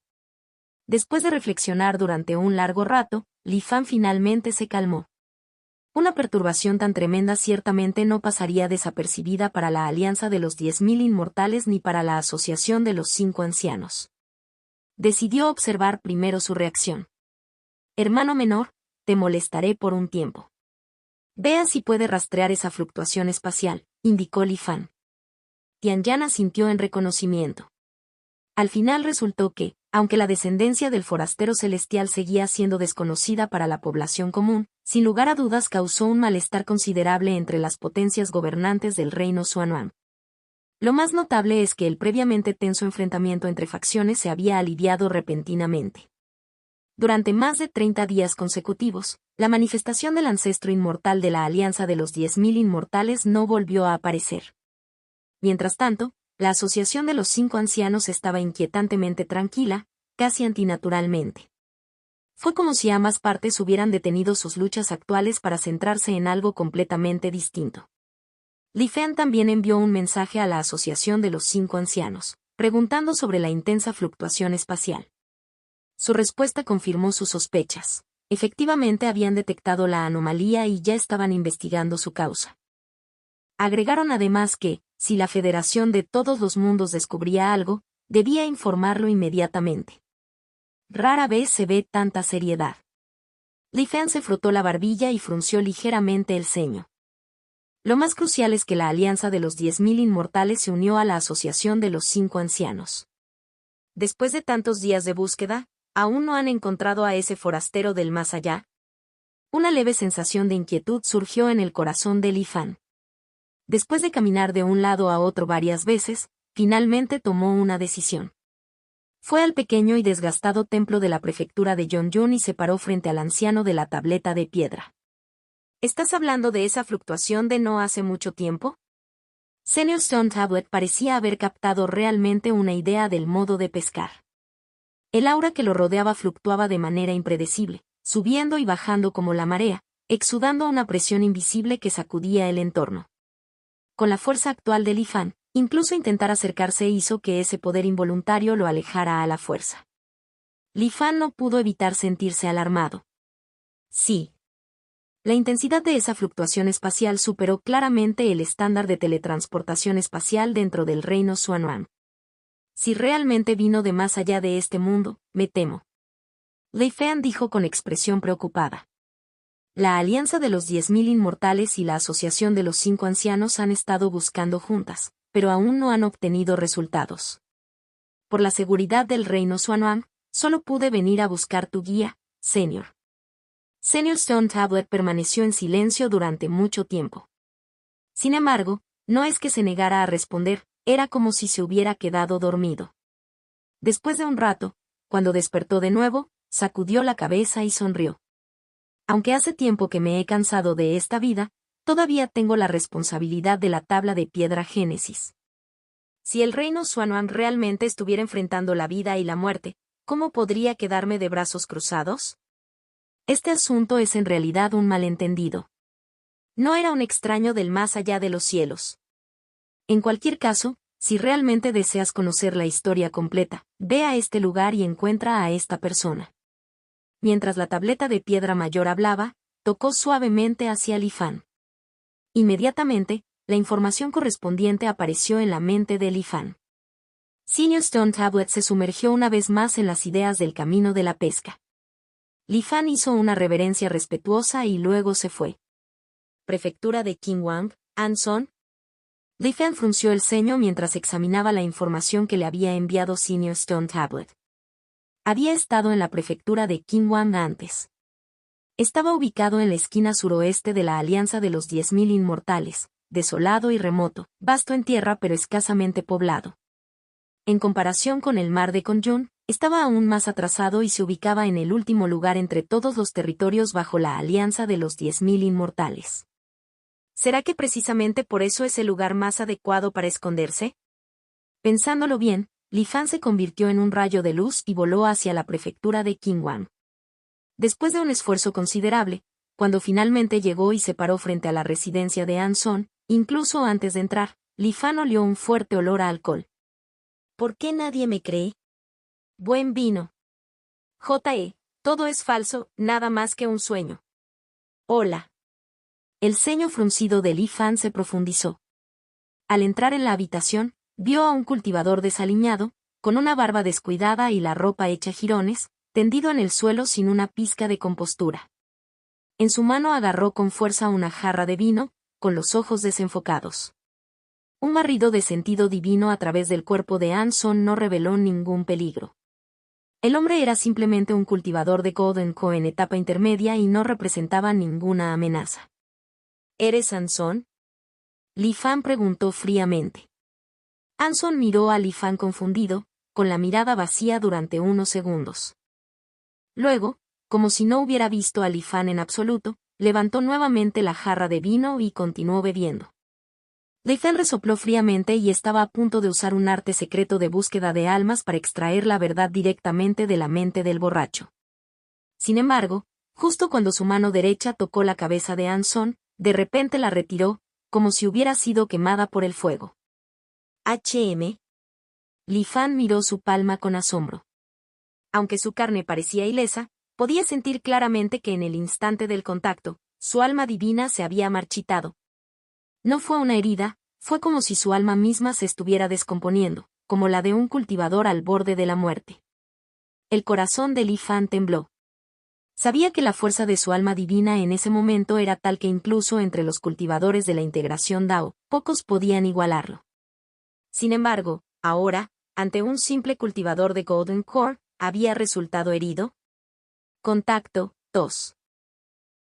Después de reflexionar durante un largo rato, Li Fan finalmente se calmó. Una perturbación tan tremenda ciertamente no pasaría desapercibida para la Alianza de los 10.000 Inmortales ni para la Asociación de los 5 Ancianos. Decidió observar primero su reacción. «Hermano menor, te molestaré por un tiempo. Vea si puede rastrear esa fluctuación espacial», indicó Li Fan. Tianyan asintió en reconocimiento. Al final resultó que, aunque la descendencia del forastero celestial seguía siendo desconocida para la población común, sin lugar a dudas causó un malestar considerable entre las potencias gobernantes del reino Xuanhuan. Lo más notable es que el previamente tenso enfrentamiento entre facciones se había aliviado repentinamente. Durante más de 30 días consecutivos, la manifestación del ancestro inmortal de la Alianza de los 10.000 Inmortales no volvió a aparecer. Mientras tanto, la Asociación de los 5 Ancianos estaba inquietantemente tranquila, casi antinaturalmente. Fue como si ambas partes hubieran detenido sus luchas actuales para centrarse en algo completamente distinto. Li Fan también envió un mensaje a la Asociación de los 5 Ancianos, preguntando sobre la intensa fluctuación espacial. Su respuesta confirmó sus sospechas. Efectivamente habían detectado la anomalía y ya estaban investigando su causa. Agregaron además que, si la Federación de todos los mundos descubría algo, debía informarlo inmediatamente. Rara vez se ve tanta seriedad. Li Fan se frotó la barbilla y frunció ligeramente el ceño. Lo más crucial es que la Alianza de los 10.000 Inmortales se unió a la Asociación de los 5 Ancianos. Después de tantos días de búsqueda, ¿aún no han encontrado a ese forastero del más allá? Una leve sensación de inquietud surgió en el corazón de Li Fan. Después de caminar de un lado a otro varias veces, finalmente tomó una decisión. Fue al pequeño y desgastado templo de la prefectura de Yongyun y se paró frente al anciano de la tableta de piedra. ¿Estás hablando de esa fluctuación de no hace mucho tiempo? Senior Stone Tablet parecía haber captado realmente una idea del modo de pescar. El aura que lo rodeaba fluctuaba de manera impredecible, subiendo y bajando como la marea, exudando una presión invisible que sacudía el entorno. Con la fuerza actual de Li Fan, incluso intentar acercarse hizo que ese poder involuntario lo alejara a la fuerza. Li Fan no pudo evitar sentirse alarmado. Sí. La intensidad de esa fluctuación espacial superó claramente el estándar de teletransportación espacial dentro del reino Xuanhuang. Si realmente vino de más allá de este mundo, me temo. Lei Fan dijo con expresión preocupada. La Alianza de los 10.000 Inmortales y la Asociación de los 5 Ancianos han estado buscando juntas, pero aún no han obtenido resultados. Por la seguridad del reino Xuanhuang, solo pude venir a buscar tu guía, Senior. Senior Stone Tablet permaneció en silencio durante mucho tiempo. Sin embargo, no es que se negara a responder, era como si se hubiera quedado dormido. Después de un rato, cuando despertó de nuevo, sacudió la cabeza y sonrió. Aunque hace tiempo que me he cansado de esta vida, todavía tengo la responsabilidad de la tabla de piedra Génesis. Si el reino Xuanhuang realmente estuviera enfrentando la vida y la muerte, ¿cómo podría quedarme de brazos cruzados? Este asunto es en realidad un malentendido. No era un extraño del más allá de los cielos. En cualquier caso, si realmente deseas conocer la historia completa, ve a este lugar y encuentra a esta persona. Mientras la tableta de piedra mayor hablaba, tocó suavemente hacia Li Fan. Inmediatamente, la información correspondiente apareció en la mente de Li Fan. Senior Stone Tablet se sumergió una vez más en las ideas del camino de la pesca. Li Fan hizo una reverencia respetuosa y luego se fue. Prefectura de Qinhuang, Anson. Li Fan frunció el ceño mientras examinaba la información que le había enviado Senior Stone Tablet. Había estado en la prefectura de Qinhuang antes. Estaba ubicado en la esquina suroeste de la Alianza de los 10.000 Inmortales, desolado y remoto, vasto en tierra pero escasamente poblado. En comparación con el mar de Conjun, estaba aún más atrasado y se ubicaba en el último lugar entre todos los territorios bajo la Alianza de los 10.000 Inmortales. ¿Será que precisamente por eso es el lugar más adecuado para esconderse? Pensándolo bien, Li Fan se convirtió en un rayo de luz y voló hacia la prefectura de Qinhuang. Después de un esfuerzo considerable, cuando finalmente llegó y se paró frente a la residencia de Anson, incluso antes de entrar, Li Fan olió un fuerte olor a alcohol. ¿Por qué nadie me cree? Buen vino. Todo es falso, nada más que un sueño. Hola. El ceño fruncido de Li Fan se profundizó. Al entrar en la habitación, vio a un cultivador desaliñado, con una barba descuidada y la ropa hecha jirones, tendido en el suelo sin una pizca de compostura. En su mano agarró con fuerza una jarra de vino, con los ojos desenfocados. Un barrido de sentido divino a través del cuerpo de Anson no reveló ningún peligro. El hombre era simplemente un cultivador de Golden Co en etapa intermedia y no representaba ninguna amenaza. ¿Eres Anson? Li Fan preguntó fríamente. Anson miró a Li Fan confundido, con la mirada vacía durante unos segundos. Luego, como si no hubiera visto a Li Fan en absoluto, levantó nuevamente la jarra de vino y continuó bebiendo. Li Fan resopló fríamente y estaba a punto de usar un arte secreto de búsqueda de almas para extraer la verdad directamente de la mente del borracho. Sin embargo, justo cuando su mano derecha tocó la cabeza de Anson, de repente la retiró, como si hubiera sido quemada por el fuego. ¿HM? Li Fan miró su palma con asombro. Aunque su carne parecía ilesa, podía sentir claramente que en el instante del contacto, su alma divina se había marchitado. No fue una herida, fue como si su alma misma se estuviera descomponiendo, como la de un cultivador al borde de la muerte. El corazón de Li Fan tembló. Sabía que la fuerza de su alma divina en ese momento era tal que incluso entre los cultivadores de la integración Dao, pocos podían igualarlo. Sin embargo, ahora, ante un simple cultivador de Golden Core, ¿había resultado herido? Contacto, tos.